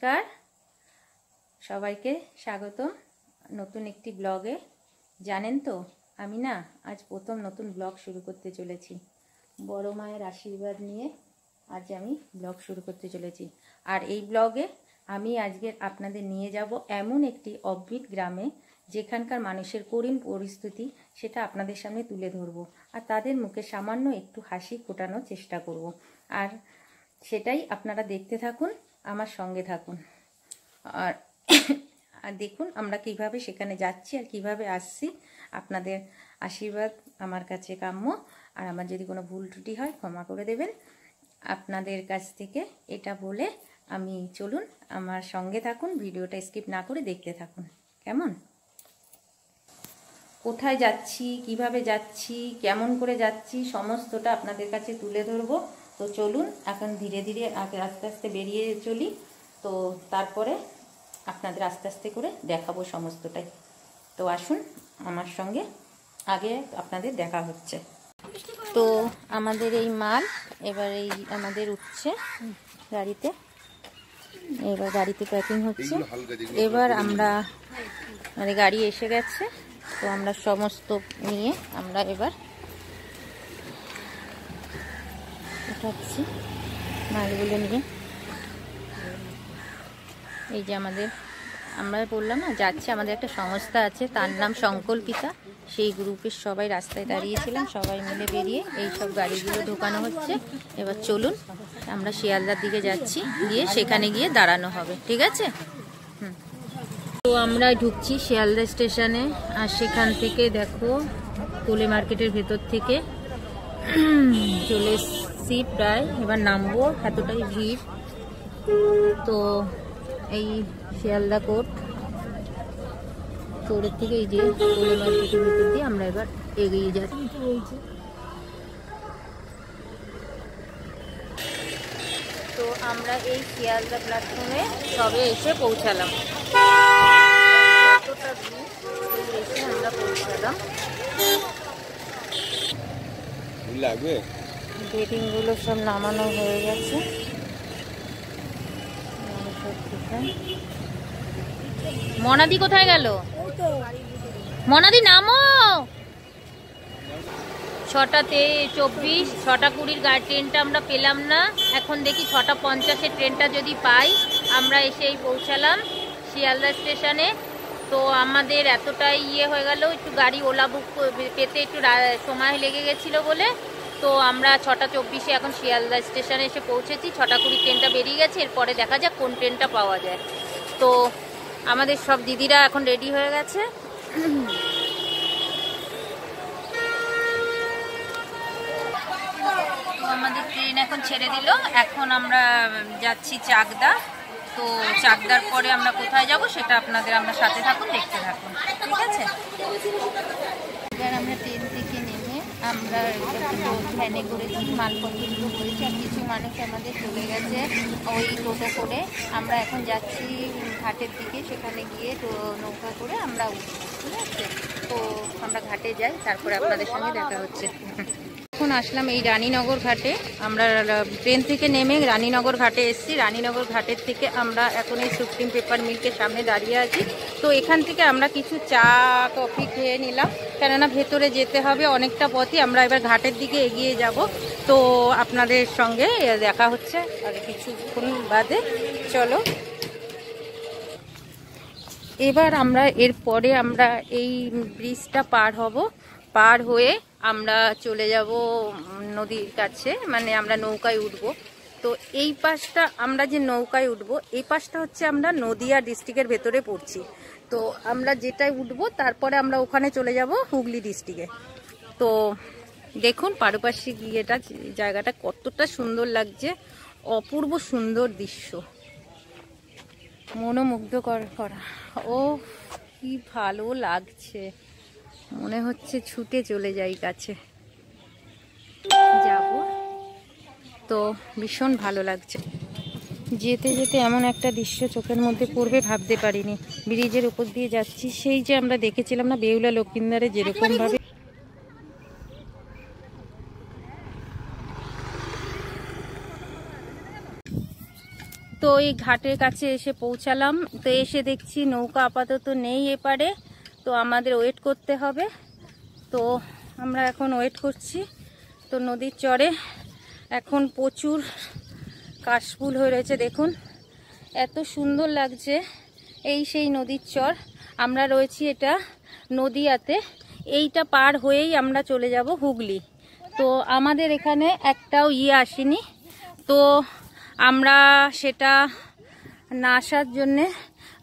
নমস্কার, সবাইকে স্বাগত নতুন একটি ব্লগে। জানেন তো আমি না আজ প্রথম নতুন ব্লগ শুরু করতে চলেছি। বড় মায়ের আশীর্বাদ নিয়ে আজ আমি ব্লগ শুরু করতে চলেছি। আর এই ব্লগে আমি আজকে আপনাদের নিয়ে যাব এমন একটি অদ্ভুত গ্রামে, যেখানকার মানুষের করুণ পরিস্থিতি সেটা আপনাদের সামনে তুলে ধরব, আর তাদের মুখে সামান্য একটু হাসি ফোটানোর চেষ্টা করব। আর সেটাই আপনারা দেখতে থাকুন, আমার সঙ্গে থাকুন। আর দেখুন আমরা কিভাবে সেখানে যাচ্ছি আর কিভাবে আসছি। আপনাদের আশীর্বাদ আমার কাছে কাম্য, আর আমার যদি কোনো ভুল ত্রুটি হয় ক্ষমা করে দেবেন আপনাদের কাছ থেকে। এটা বলে আমি চলুন আমার সঙ্গে থাকুন, ভিডিওটা স্কিপ না করে দেখতে থাকুন। কেমন, কোথায় যাচ্ছি, কিভাবে যাচ্ছি, কেমন করে যাচ্ছি, সমস্তটা আপনাদের কাছে তুলে ধরবো। তো চলুন এখন ধীরে ধীরে আস্তে আস্তে বেরিয়ে চলি। তো তারপরে আপনাদের আস্তে আস্তে করে দেখাবো সমস্তটাই। তো আসুন আমার সঙ্গে, আগে আপনাদের দেখা হচ্ছে। তো আমাদের এই মাল এবার এই আমাদের উঠছে গাড়িতে, এবার গাড়িতে প্যাকিং হচ্ছে। এবার আমরা মানে গাড়ি এসে গেছে, তো আমরা সমস্ত নিয়ে আমরা এবার উঠাচ্ছি মালগুলো নিয়ে। এই যে আমরা বললাম না যাচ্ছি, আমাদের একটা সংস্থা আছে তার নাম সংকল্পিতা, সেই গ্রুপের সবাই রাস্তায় দাঁড়িয়েছিলাম, সবাই মিলে বেরিয়ে এই সব গাড়িগুলো ঢোকানো হচ্ছে। এবার চলুন আমরা শিয়ালদার দিকে যাচ্ছি, গিয়ে সেখানে গিয়ে দাঁড়ানো হবে, ঠিক আছে? তো আমরা ঢুকছি শিয়ালদা স্টেশনে, আর সেখান থেকে দেখো কোলে মার্কেটের ভেতর থেকে চলে এসছি প্রায়। এবার নামবো, এতটাই ভিড়। তো এই শিয়ালদা কোর্টের থেকে এই যে কোলে মার্কেটের ভেতর দিয়ে আমরা এবার এগিয়ে যাচ্ছি। তো আমরা এই শিয়ালদা প্ল্যাটফর্মে সবে এসে পৌঁছালাম। এসে আমরা পৌঁছালাম। বেডিংগুলো সব নামানো হয়ে গেছে। মনাদি কোথায় গেল? মনাদি নামো। 6:24, 6:20 ট্রেনটা আমরা পেলাম না। এখন দেখি 6:50 ট্রেনটা যদি পাই। আমরা এসে পৌঁছালাম শিয়ালদা স্টেশনে। তো আমাদের এতটাই হয়ে গেল, একটু গাড়ি ওলা বুক পেতে একটু সময় লেগে গেছিলো বলে। তো আমরা 6:24 এখন শিয়ালদা স্টেশনে এসে পৌঁছেছি। 6:20 ট্রেনটা বেরিয়ে গেছে, এরপরে দেখা যাক কোন ট্রেনটা পাওয়া যায়। তো আমাদের সব দিদিরা এখন রেডি হয়ে গেছে। তো আমাদের ট্রেন এখন ছেড়ে দিল, এখন আমরা যাচ্ছি চাকদা। তো চাকদার পরে আমরা কোথায় যাব সেটা আমরা সাথে থাকুন, দেখতে থাকুন, ঠিক আছে? এবার আমরা ট্রেন থেকে নেমে আমরা ভ্যানে করেছি, মালপত্রগুলো করেছি, আর কিছু মানুষ আমাদের চলে গেছে ওই টোটো করে। আমরা এখন যাচ্ছি ঘাটের দিকে, সেখানে গিয়ে নৌকা করে আমরা উঠবো, ঠিক আছে? তো আমরা ঘাটে যাই, তারপরে আপনাদের সঙ্গে দেখা হচ্ছে। এখন আসলাম এই রানীনগর ঘাটে। আমরা ট্রেন থেকে নেমে রানীনগর ঘাটে এসেছি। রানীনগর ঘাটের থেকে আমরা এখন এই সুপ্রিম পেপার মিল্কের সামনে দাঁড়িয়ে আছি। তো এখান থেকে আমরা কিছু চা কফি খেয়ে নিলাম, কেননা ভেতরে যেতে হবে অনেকটা পথই। আমরা এবার ঘাটের দিকে এগিয়ে যাব। তো আপনাদের সঙ্গে দেখা হচ্ছে আর কিছুক্ষণ বাদে। চলো এবার আমরা এরপরে আমরা এই ব্রিজটা পার হব, পার হয়ে আমরা চলে যাব নদীর কাছে, মানে আমরা নৌকায় উঠব। তো এই পাশটা আমরা যে নৌকায় উঠব, এই পাশটা হচ্ছে আমরা নদিয়া ডিস্ট্রিক্টের ভেতরে পড়ছি। তো আমরা যেটাই উঠব তারপরে আমরা ওখানে চলে যাব হুগলি ডিস্ট্রিক্টে। তো দেখুন পারপাশে গিয়ে জায়গাটা কতটা সুন্দর লাগছে, অপূর্ব সুন্দর দৃশ্য, মনোমুগ্ধকর করা। ও কি ভালো লাগছে, মনে হচ্ছে ছুটে চলে যাই কাছে, যাব। তো ভীষণ ভালো লাগছে, যেতে যেতে এমন একটা দৃশ্য চোখের মধ্যে পড়বে ভাবতে পারিনি। ব্রিজের উপর দিয়ে যাচ্ছি, সেই যে আমরা দেখেছিলাম না বেহুলা লক্ষিন্দারে যেরকম ভাবে তো তো এই ঘাটের কাছে এসে পৌঁছালাম। তো এসে দেখছি নৌকা আপাতত নেই এপারে, তো আমাদের ওয়েট করতে হবে। তো আমরা এখন ওয়েট করছি। তো নদীর চরে এখন প্রচুর কাশফুল হয়ে রয়েছে, দেখুন এত সুন্দর লাগছে। এই সেই নদীর চর, আমরা রয়েছি এটা নদীয়াতে। এইটা পার হয়েই আমরা চলে যাব হুগলি। তো আমাদের এখানে একটাও আসেনি, তো আমরা সেটা না আসার জন্যে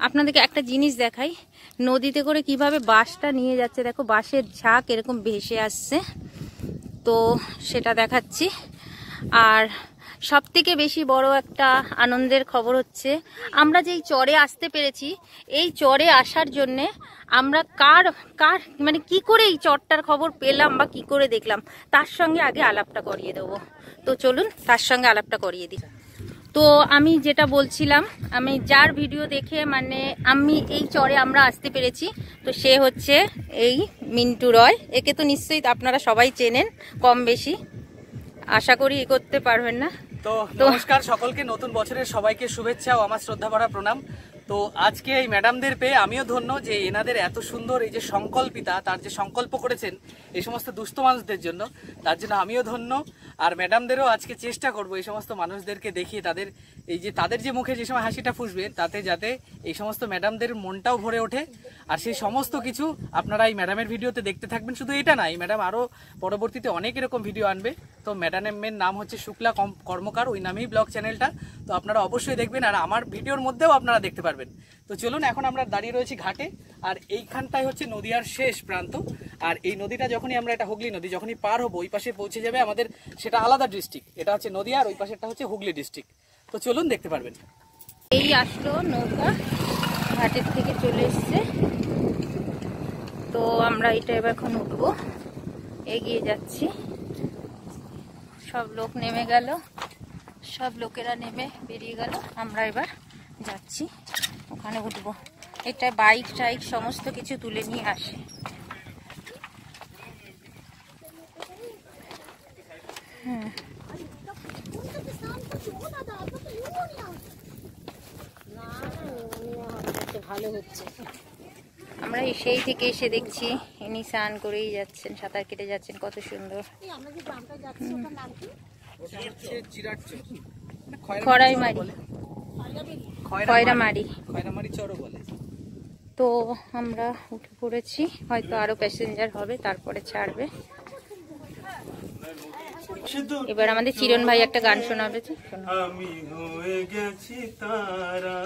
আপনাদেরকে একটা জিনিস দেখাই। নদীতে করে কিভাবে বাসটা নিয়ে যাচ্ছে, দেখো বাসের ঝাঁক এরকম ভেসে আসছে, তো সেটা দেখাচ্ছি। আর সবথেকে বেশি বড় একটা আনন্দের খবর হচ্ছে, আমরা যেই চরে আসতে পেরেছি, এই চরে আসার জন্যে আমরা কার মানে কি করে এই চরটার খবর পেলাম বা কি করে দেখলাম, তার সঙ্গে আগে আলাপটা করিয়ে দেবো। তো চলুন তার সঙ্গে আলাপটা করিয়ে দিই। তো আমি যেটা বলছিলাম, আমি যার ভিডিও দেখে মানে আমি এই চরে আমরা আসতে পেরেছি, তো সে হচ্ছে এই মিন্টু রয়। একে তো নিশ্চয়ই আপনারা সবাই চেনেন কম বেশি, আশা করি এ করতে পারবেন না। তো নমস্কার সকলকে, নতুন বছরের সবাইকে শুভেচ্ছা ও আমার শ্রদ্ধা ভরা প্রণাম। তো আজকে এই ম্যাডামদের পেয়ে আমিও ধন্য যে এনাদের এত সুন্দর এই যে সংকল্পিতা, তার যে সংকল্প করেছেন এই সমস্ত দুস্থ মানুষদের জন্য, তার জন্য আমিও ধন্য। আর ম্যাডামদেরও আজকে চেষ্টা করব এই সমস্ত মানুষদেরকে দেখিয়ে তাদের যে মুখে যে সময় হাসিটা ফুসবে, তাতে যাতে এই সমস্ত ম্যাডামদের মনটাও ভরে ওঠে। আর সেই সমস্ত কিছু আপনারা এই ম্যাডামের ভিডিওতে দেখতে থাকবেন। শুধু এটা না, এই ম্যাডাম আরও পরবর্তীতে অনেক এরকম ভিডিও আনবে। তো ম্যাডামের নাম হচ্ছে শুক্লা কর্মকার, ওই নামেই ব্লগ চ্যানেলটা, তো আপনারা অবশ্যই দেখবেন। আর আমার ভিডিওর মধ্যেও আপনারা দেখতে পারবেন। তো চলুন, এখন আমরা দাঁড়িয়ে রয়েছি ঘাটে, আর এইখানটাই হচ্ছে নদীয়ার শেষ প্রান্ত। আর এই নদীটা যখনই আমরা, এটা হুগলি নদী, যখনই পার হবো ওই পাশে পৌঁছে যাবে আমাদের, সেটা আলাদা ডিস্ট্রিক্ট, এটা হচ্ছে নদীয়া, আর ওই পাশেরটা হচ্ছে হুগলি ডিস্ট্রিক্ট। তো চলুন দেখতে পারবেন। এই আসলো নৌকা, ঘাটের থেকে চলে এসছে। তো আমরা এটা এবার এখন উঠবো, এগিয়ে যাচ্ছি। সব লোক নেমে গেল, সব লোকেরা নেমে বেরিয়ে গেল, আমরা এবার যাচ্ছি ওখানে উঠবো। এটা বাইক টাইক সমস্ত কিছু তুলে নিয়ে আসে। ভালো হচ্ছে, আমরা সেই থেকে এসে দেখছি ইনি স্নান করেই যাচ্ছেন, সাঁতার কেটে যাচ্ছেন, কত সুন্দর। খয়রামারি চরও বলে। তো আমরা উঠে পড়েছি, হয়তো আরো প্যাসেঞ্জার হবে, তারপরে ছাড়বে। এবার আমাদের চিরন ভাই একটা গান শোনাবে। আমি হয়ে গেছি তারা,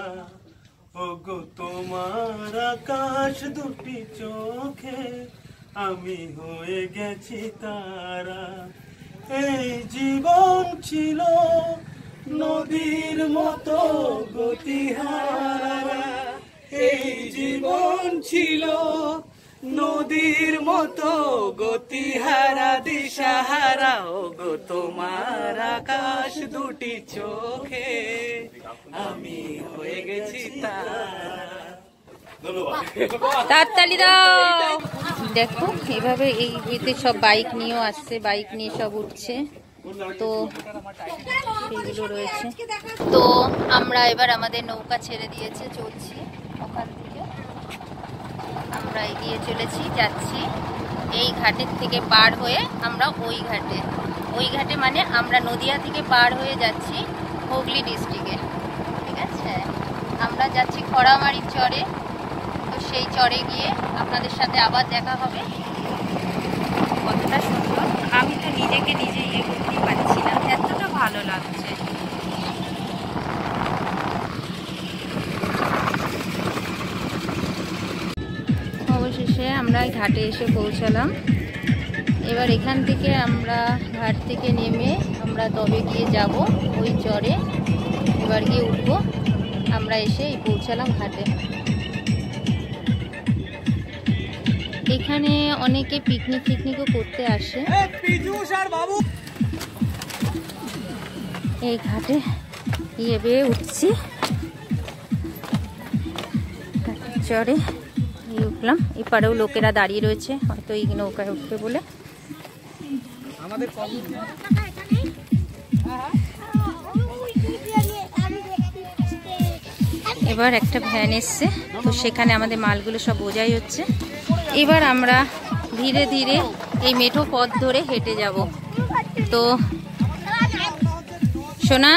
ওগো তোমার আকাশ দুটি চোখে, আমি হয়ে গেছি তারা। এই জীবন ছিল নদীর মতো গতিহারা, এই জীবন ছিল নদীর মতো গতিহারা দিশাহারা, ওগো তোমার আকাশ দুটি চোখে, আমি হয়ে গেছি তারা। তাড়াতাড়ি দাও। দেখো এভাবে এই এতে সব বাইক নিয়েও আসছে, বাইক নিয়ে সব উঠছে, তো সেগুলো রয়েছে। তো আমরা এবার আমাদের নৌকা ছেড়ে দিয়েছে, চলছি ওখান থেকে আমরা এগিয়ে চলেছি, যাচ্ছি এই ঘাটের থেকে পার হয়ে আমরা ওই ঘাটে মানে আমরা নদিয়া থেকে পার হয়ে যাচ্ছি হুগলি ডিস্ট্রিক্টে। ঠিক আছে, আমরা যাচ্ছি খড়ামারির চরে। তো সেই চরে গিয়ে আপনাদের সাথে আবার দেখা হবে। কতটা সুন্দর, আমি তো নিজেকে নিজে ইয়ে করতেই পারছি না, এতটা ভালো লাগছে। অবশেষে আমরা ঘাটে এসে পৌঁছালাম। এবার এখান থেকে আমরা ঘাট থেকে নেমে আমরা তবে গিয়ে যাব ওই চরে, এবার গিয়ে উঠবো। আমরা এসে পৌঁছালাম ঘাটে। এখানে অনেকে পিকনিকও করতে আসে। এই ঘাটে বেয়ে উঠছি, চরে উঠলাম। এপারেও লোকেরা দাঁড়িয়ে রয়েছে, হয়তো এই নৌকায় উঠবে বলে। আমাদের এবার একটা ভ্যান এসছে, তো সেখানে আমাদের মালগুলো সব বোঝাই হচ্ছে। এবার আমরা ধীরে ধীরে এই মেঠো পথ ধরে হেঁটে যাব। তো সোনা,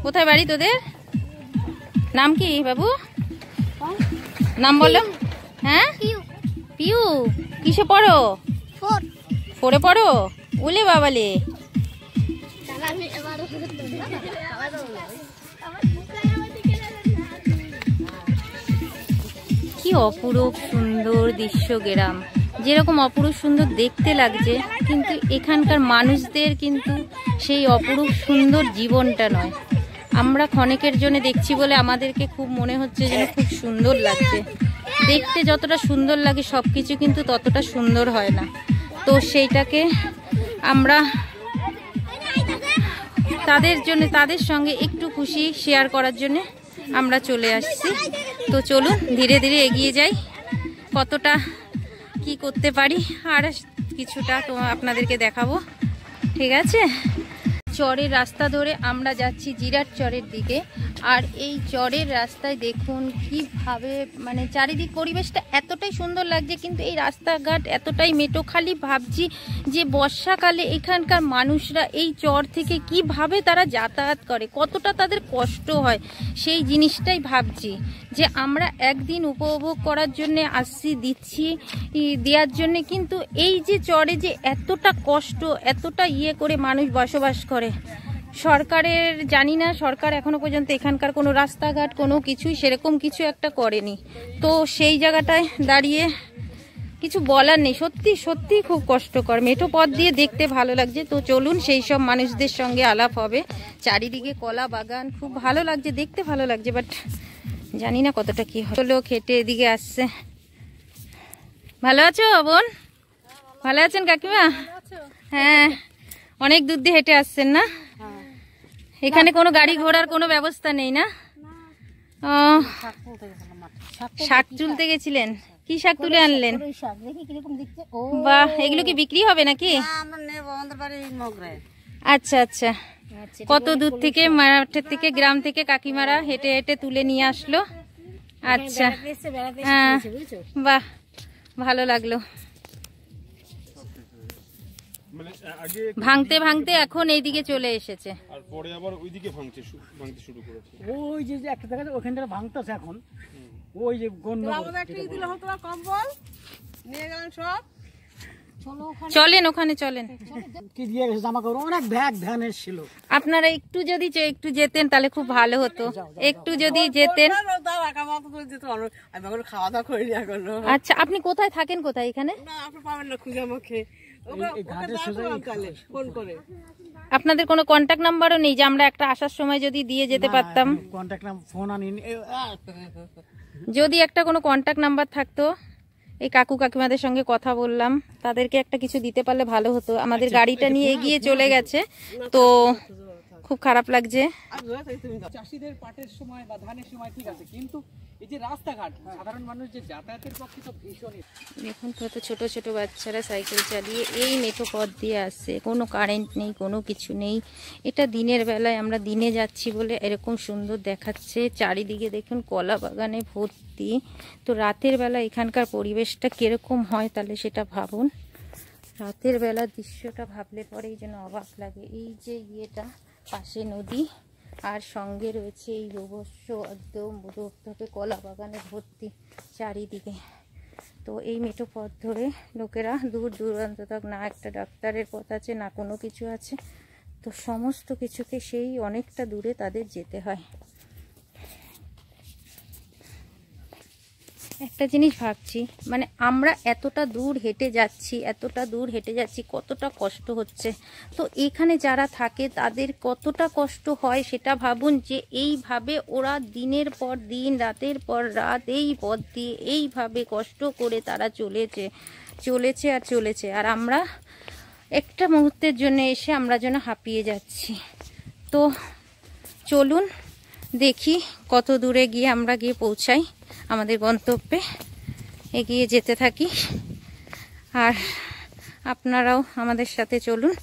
কোথায় বাড়ি তোদের? নাম কি বাবু? নাম বলো। হ্যাঁ, পিউ। কিসে পড়ো? 4-এ পড়ো? ওলে বাবালে। কি অপরূপ সুন্দর দৃশ্য গ্রাম, যেরকম অপরূপ সুন্দর দেখতে লাগছে, কিন্তু এখানকার মানুষদের কিন্তু সেই অপরূপ সুন্দর জীবনটা নয়। আমরা ক্ষণিকের জন্য দেখছি বলে আমাদেরকে খুব মনে হচ্ছে যেন খুব সুন্দর লাগছে। দেখতে যতটা সুন্দর লাগে সব কিছু কিন্তু ততটা সুন্দর হয় না। তো সেইটাকে আমরা তাদের সঙ্গে একটু খুশি শেয়ার করার জন্য আমরা চলে আসছি। তো চলুন ধীরে ধীরে এগিয়ে যাই, কতটা কি করতে পারি আর কিছুটা তো আপনাদেরকে দেখাবো। ঠিক আছে, চরের রাস্তা ধরে আমরা যাচ্ছি জিরাট চরের দিকে। আর এই চরের রাস্তায় দেখুন কিভাবে মানে চারিদিক পরিবেশটা এতটাই সুন্দর লাগছে, কিন্তু এই রাস্তাঘাট এতটাই মেটো। খালি ভাবছি যে বর্ষাকালে এখানকার মানুষরা এই চর থেকে কিভাবে তারা যাতায়াত করে, কতটা তাদের কষ্ট হয়, সেই জিনিসটাই ভাবছি যে আমরা একদিন উপভোগ করার জন্য আসছি, দেওয়ার জন্যে, কিন্তু এই যে চরে যে এতটা কষ্ট, এতটা করে মানুষ বসবাস করে। সরকারের জানি না, সরকার এখনো পর্যন্ত এখানকার কোনো রাস্তাঘাট কোনো কিছুই সেরকম কিছু একটা করেনি। তো সেই জায়গাটায় দাঁড়িয়ে কিছু বলার নেই, সত্যি সত্যি খুব কষ্টকর। মেঠো পথ দিয়ে দেখতে ভালো লাগছে। তো চলুন সেই সব মানুষদের সঙ্গে আলাপ হবে। চারিদিকে কলা বাগান, খুব ভালো লাগছে, দেখতে ভালো লাগছে, বাট জানি না কতটা কি হলো। খেটে এদিকে আসছে। ভালো আছো বোন? ভালো আছেন কাকিমা? হ্যাঁ, অনেক দূর দিয়ে হেঁটে আসছেন না? এখানে কোনো গাড়ি ঘোড়ার কোনো ব্যবস্থা নেই না? ও, শাক তুলতে গেছিলেন? কি শাক তুলে আনলেন? বাহ, এগুলো কি বিক্রি হবে নাকি? আচ্ছা আচ্ছা, কত দূর থেকে, মাঠের থেকে, গ্রাম থেকে কাকিমারা হেঁটে হেঁটে তুলে নিয়ে আসলো। আচ্ছা, হ্যাঁ, বাহ, ভালো লাগলো। ভাঙতে ভাঙতে এখন এইদিকে চলে এসেছে, আর পরে আবার ওইদিকে ভাঙতে শুরু করেছে। ওই যে একটা জায়গায় ওখানটা ভাঙতেছে এখন। ওই যে চলেন ওখানে চলেন। কি দিয়ে জামা কাপড় অনেক ব্যাগ ভ্যান এসেছিল। আপনারা একটু যদি একটু যেতেন তাহলে খুব ভালো হতো, একটু যদি যেতেন। খাওয়া দাওয়া করি এখনো। আচ্ছা, আপনি কোথায় থাকেন? কোথায় এখানে? আপনাদের কোনো কন্টাক্ট নাম্বারও নেই যে আমরা একটা আসার সময় যদি দিয়ে যেতে পারতাম? কন্টাক্ট নাম্বার ফোন আনি, যদি একটা কোনো কন্টাক্ট নাম্বার থাকতো। এই কাকু কাকিমাদের সঙ্গে কথা বললাম, তাদেরকে একটা কিছু দিতে পারলে ভালো হতো। আমাদের গাড়িটা নিয়ে এগিয়ে চলে গেছে, তো খুব খারাপ লাগছে। চাষিদের পাটের সময় বা ধানের সময় ঠিক আছে, কিন্তু এই যে রাস্তাঘাট সাধারণ মানুষ যে যাতায়াতের পক্ষে তো ভীষণই। দেখুন কত ছোট ছোট বাচ্চারা সাইকেল চালিয়ে এই মেঠো পথ দিয়ে আসছে, কোনো কারেন্ট নেই, কোনো কিছু নেই। এটা দিনের বেলায় আমরা দিনে যাচ্ছি বলে এরকম সুন্দর দেখাচ্ছে। চারিদিকে দেখুন কলা বাগানে ভর্তি। তো রাতের বেলা এখানকার পরিবেশটা কিরকম হয় তাহলে সেটা ভাবুন। রাতের বেলার দৃশ্যটা ভাবলে পরেই যেন অবাক লাগে। এই যে ইয়েটা, পাশে নদী আর সঙ্গে রয়েছে এই অবশ্য একদম থেকে কলা বাগানে ভর্তি চারিদিকে। তো এই মেঠো পথ ধরে লোকেরা দূর দূরান্ত তক, না একটা ডাক্তারের পথ আছে, না কোনো কিছু আছে, তো সমস্ত কিছুকে সেই অনেকটা দূরে তাদের যেতে হয়। একটা জিনিস ভাবছি, মানে আমরা এতটা দূর হেঁটে যাচ্ছি, কতটা কষ্ট হচ্ছে। তো এখানে যারা থাকে তাদের কতটা কষ্ট হয় সেটা ভাবুন, যে এইভাবে ওরা দিনের পর দিন, রাতের পর রাত এই পথ দিয়ে এইভাবে কষ্ট করে তারা চলেছে। আর আমরা একটা মুহূর্তের জন্য এসে আমরা যেন হাঁপিয়ে যাচ্ছি। তো চলুন দেখি কত দূরে গিয়ে আমরা পৌঁছাই আমাদের গন্তব্যে। এগিয়ে যেতে থাকি আর আপনারাও আমাদের সাথে চলুন।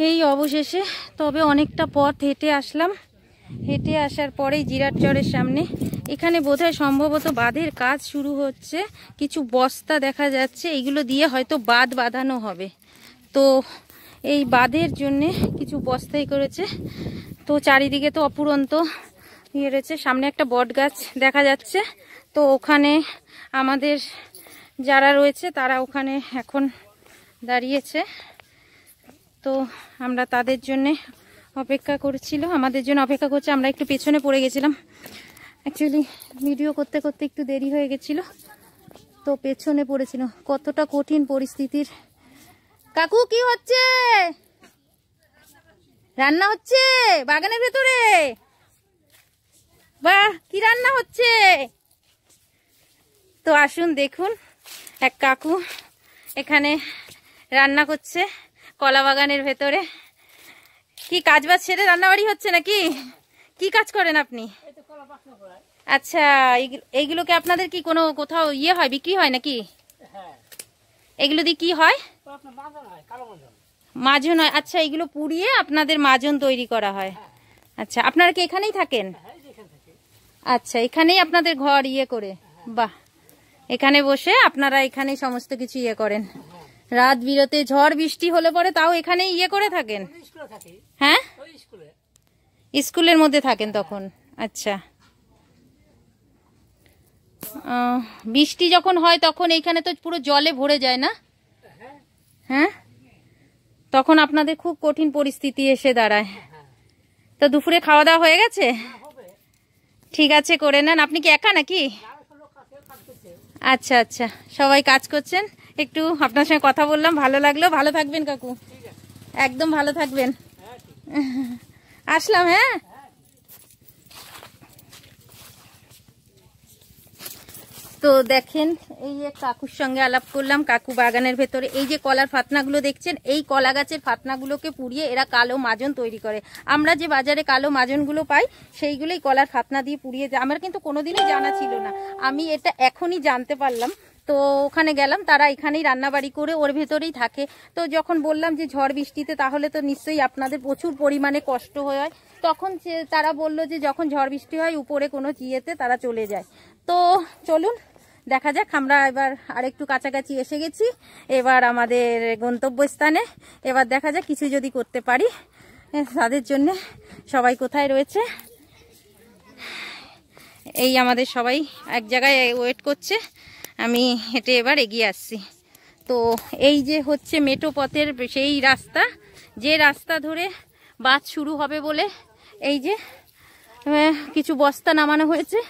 এই অবশেষে তবে অনেকটা পথ হেঁটে আসলাম। হেঁটে আসার পরেই জিরাটচরের সামনে এখানে বোধহয় সম্ভবত বাঁধের কাজ শুরু হচ্ছে। কিছু বস্তা দেখা যাচ্ছে, এইগুলো দিয়ে হয়তো বাঁধ বাঁধানো হবে। তো এই বাঁধের জন্যে কিছু বস্তাই করেছে। তো চারিদিকে তো অপুরন্ত ইয়ে রয়েছে। সামনে একটা বট গাছ দেখা যাচ্ছে। তো ওখানে আমাদের যারা রয়েছে তারা ওখানে এখন দাঁড়িয়েছে। তো আমরা তাদের জন্যে অপেক্ষা করছিল, আমাদের জন্য অপেক্ষা করছে। আমরা একটু পেছনে পড়ে গেছিলাম, অ্যাকচুয়ালি ভিডিও করতে করতে একটু দেরি হয়ে গেছিল, তো পেছনে পড়েছিল। কতটা কঠিন পরিস্থিতির। কাকু কি হচ্ছে? রান্না হচ্ছে বাগানের ভেতরে? বাহ, কি রান্না হচ্ছে? তো আসুন দেখুন, এক কাকু এখানে রান্না করছে কলা বাগানের ভেতরে। কি কাজ বাজ সেরে রান্নাবাড়ি হচ্ছে নাকি? কি কাজ করেন আপনি? আচ্ছা, এইগুলোকে আপনাদের কি কোনো কোথাও ইয়ে হয়, বিক্রি হয় নাকি? এগুলো দিয়ে কি হয়? মাজন হয়। আচ্ছা, এগুলো পুড়িয়ে আপনাদের মাজন তৈরি করা হয়। আচ্ছা, আপনারা কি এখানেই থাকেন? আচ্ছা, এখানেই আপনাদের ঘর ইয়ে করে? বাহ, এখানে বসে আপনারা এখানেই সমস্ত কিছু ইয়ে করেন। রাত বিরতে ঝড় বৃষ্টি হলে পরে তাও এখানেই ইয়ে করে থাকেন? হ্যাঁ, স্কুলের মধ্যে থাকেন তখন। আচ্ছা, বৃষ্টি যখন হয় তখন এইখানে তো পুরো জলে ভরে যায় না? হ্যাঁ, তখন আপনাদের খুব কঠিন পরিস্থিতি এসে দাঁড়ায়। তো দুপুরে খাওয়া দাওয়া হয়ে গেছে? ঠিক আছে, করে নেন। আপনি কি একা নাকি? আচ্ছা আচ্ছা, সবাই কাজ করছেন। একটু আপনার সঙ্গে কথা বললাম, ভালো লাগলো। ভালো থাকবেন কাকু, একদম ভালো থাকবেন। আসলাম। হ্যাঁ, তো দেখেন এই যে কাকুর সঙ্গে আলাপ করলাম। কাকু বাগানের ভেতরে এই যে কলার ফাতনাগুলো দেখছেন, এই কলা গাছের ফাতনাগুলোকে পুড়িয়ে এরা কালো মাজন তৈরি করে। আমরা যে বাজারে কালো মাজনগুলো পাই সেইগুলোই কলার ফাতনা দিয়ে পুড়িয়ে যায়। আমার কিন্তু কোনোদিনই জানা ছিল না, আমি এটা এখনই জানতে পারলাম। তো ওখানে গেলাম, তারা এখানেই রান্নাবাড়ি করে ওর ভেতরেই থাকে। তো যখন বললাম যে ঝড় বৃষ্টিতে তাহলে তো নিশ্চয়ই আপনাদের প্রচুর পরিমাণে কষ্ট হয়, তখন তারা বলল যে যখন ঝড় বৃষ্টি হয় উপরে কোনো ইয়েতে তারা চলে যায়। তো চলুন দেখা যাক, আমরা এবার আরেকটু কাছাকাছি এসে গেছি এবার আমাদের গন্তব্যস্থানে। এবার দেখা যাক কিছু যদি করতে পারি তাদের জন্য। সবাই কোথায় রয়েছে, এই আমাদের সবাই এক জায়গায় ওয়েট করছে। আমি হেঁটে এবার এগিয়ে আসছি। তো এই যে হচ্ছে মেঠো পথের সেই রাস্তা, যে রাস্তা ধরে বাস শুরু হবে বলে এই যে কিছু বস্তা নামানো হয়েছে।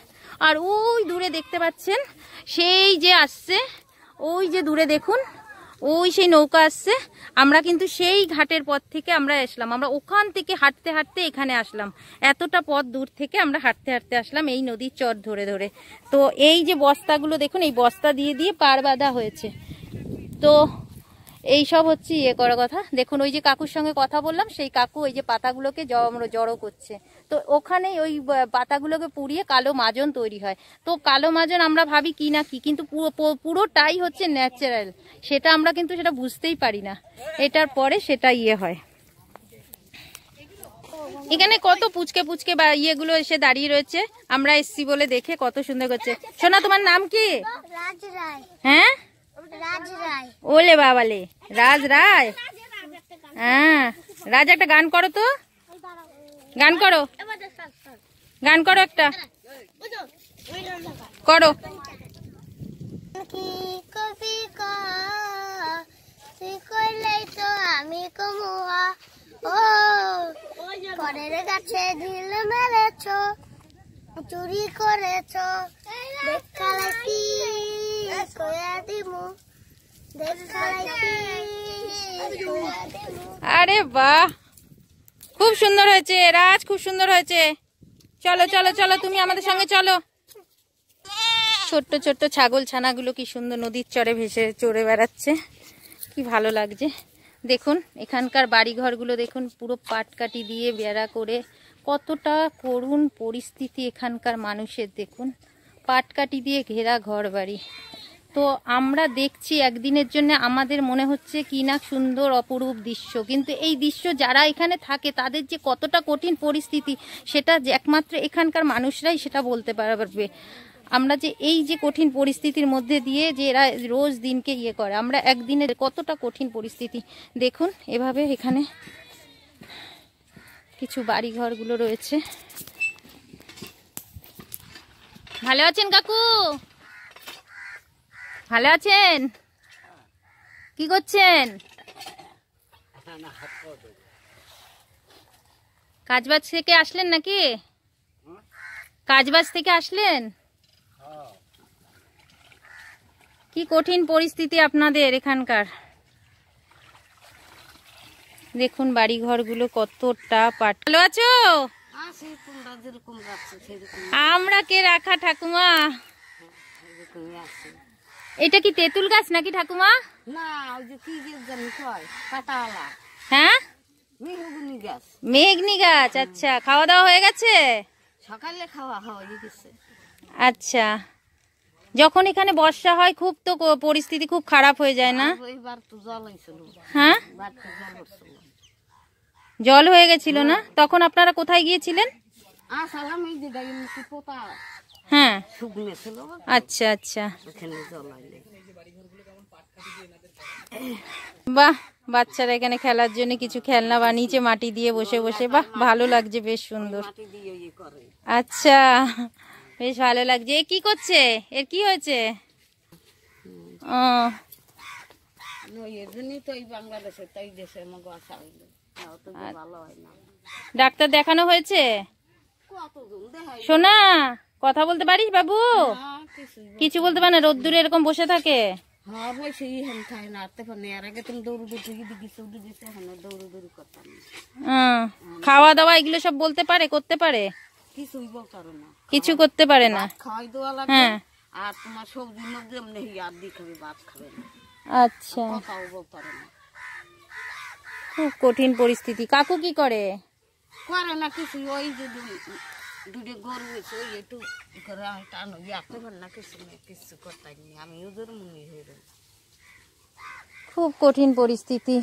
আর ওই দূরে দেখতে পাচ্ছেন সেই যে আসছে, ওই যে দূরে দেখুন ওই সেই নৌকা আসছে। আমরা কিন্তু সেই ঘাটের পথ থেকে আমরা আসলাম, আমরা ওখান থেকে হাঁটতে হাঁটতে এখানে আসলাম। এতটা পথ দূর থেকে আমরা হাঁটতে হাঁটতে আসলাম এই নদীর চর ধরে ধরে। তো এই যে বস্তাগুলো দেখুন, এই বস্তা দিয়ে দিয়ে পার বাঁধা হয়েছে। তো এই সব হচ্ছে ইয়ে করার কথা। দেখুন ওই যে কাকুর সঙ্গে কথা বললাম, সেই কাকু ওই যে পাতাগুলোকে জড়ো করছে। তো ওখানেই ওই পাতাগুলোকে পুড়িয়ে কালো মাজন তৈরি হয়। তো কালো মাজন আমরা ভাবি কি না কি, কিন্তু পুরোটাই হচ্ছে ন্যাচারাল, সেটা আমরা কিন্তু সেটা বুঝতেই পারি না। এটার পরে সেটা ইয়ে হয়। এখানে কত পুচকে পুচকে বা ইয়েগুলো এসে দাঁড়িয়ে রয়েছে, আমরা এসছি বলে দেখে কত সুন্দর করছে। সোনা, তোমার নাম কি? হ্যাঁ, ওলে বাবালে, রাজ রায়। হ্যাঁ, রাজ একটা গান করো তো, গান করো, গান করো একটা, করো। আমি কমুয়া ও পরের গাছে ঢিল মেরেছ, চুরি করেছ, দেখালাইছি কয়া দিমু, দেখালাইছি। আরে বাহ, খুব সুন্দর হয়েছে রাজ, খুব সুন্দর হয়েছে। চলো চলো চলো, তুমি আমাদের সঙ্গে চলো। ছোট্ট ছোট্ট ছাগল ছানাগুলো কি সুন্দর নদীর চরে ভেসে চড়ে বেড়াচ্ছে, কি ভালো লাগছে। দেখুন এখানকার বাড়িঘরগুলো দেখুন, পুরো পাটকাঠি দিয়ে বেড়া করে, কতটা করুণ পরিস্থিতি এখানকার মানুষের। দেখুন পাটকাঠি দিয়ে ঘেরা ঘর বাড়ি, তো আমরা দেখছি একদিনের জন্য আমাদের মনে হচ্ছে কি না সুন্দর অপরূপ দৃশ্য, কিন্তু এই দৃশ্য যারা এখানে থাকে তাদের যে কতটা কঠিন পরিস্থিতি সেটা যে একমাত্র এখানকার মানুষরাই সেটা বলতে পারবে। আমরা যে এই যে কঠিন পরিস্থিতির মধ্যে দিয়ে যে এরা রোজ দিনকে ইয়ে করে, আমরা একদিনের কতটা কঠিন পরিস্থিতি দেখুন। এভাবে এখানে কিছু বাড়ি ঘরগুলো রয়েছে। ভালো আছেন কাকু? ভালো আছেন? কি করছেন? কাজবাজ থেকে আসলেন নাকি? কাজবাজ থেকে আসলেন? কি কঠিন পরিস্থিতি আপনাদের এখানকার। দেখুন বাড়ি ঘরগুলো কতটা পাট। ভালো আছো? আমরা কে রাখা ঠাকুমা? এটা কি তেঁতুল গাছ নাকি ঠাকুমা? না, ওই যে কি গাছ জানি কয়, পাতাওয়ালা। হ্যাঁ, মেহগনি গাছ। মেঘনি গাছ। আচ্ছা, খাওয়া দাওয়া হয়ে গেছে? সকালে খাওয়া হয়ে গেছে। আচ্ছা, যখন এখানে বর্ষা হয় খুব তো পরিস্থিতি খুব খারাপ হয়ে যায় না? এবার তো জল হয়েছিল। হ্যাঁ, জল হয়ে গেছিল না? তখন আপনারা কোথায় গিয়েছিলেন? আসলাম এই যে গাড়ি মুখে পোতা হ্যাঁ, শুকনো ছিল, আচ্ছা আচ্ছা। ওখানে জল আইলে। বাহ, বাচ্চারা এখানে খেলার জন্য কিছু খেলনা বানিয়েছে মাটি দিয়ে বসে বসে। বাহ, ভালো লাগছে, বেশ সুন্দর। মাটি দিয়ে ইয়ে করে। আচ্ছা, বেশ ভালো লাগছে। এ কি করছে? এর কি হয়েছে? ও, এর জন্যই তো এই বাংলাদেশে তাই দেশে আমাকে আসা হইলো, অত যে ভালো হয় না। ডাক্তার দেখানো হয়েছে? কতজন দেখাই শোনা, কথা বলতে পারিস বাবু? কিছু বলতে পারে না, রোদ্দুরে এরকম বসে থাকে। হ্যাঁ, বসে ইহান খায় না, আরতে পারে। এর আগে তুমি দৌড় দৌড়ি দিকে দিছে, এখন দৌড়ি করতাম না। খাওয়া দাওয়া এগুলো সব বলতে পারে, করতে পারে? কিছুই বলতে পারো না, কিছু করতে পারে না। খাওয়াই দেওয়া লাগবে। হ্যাঁ, আর তোমার সবজির মধ্যে এমনি আর দিয়ে খাবে, ভাত খাবে না, আচ্ছা, কথাও বলতে পারে না। খুব কঠিন পরিস্থিতি। কাকু কি করে? করে না কিছু, ওই যে দুটো গরু হয়েছে, ওই একটু করে টানো আসতে পারে না, কিছু করতে নেই। আমি ওদের মনে হয়ে রয়েছে, খুব কঠিন পরিস্থিতি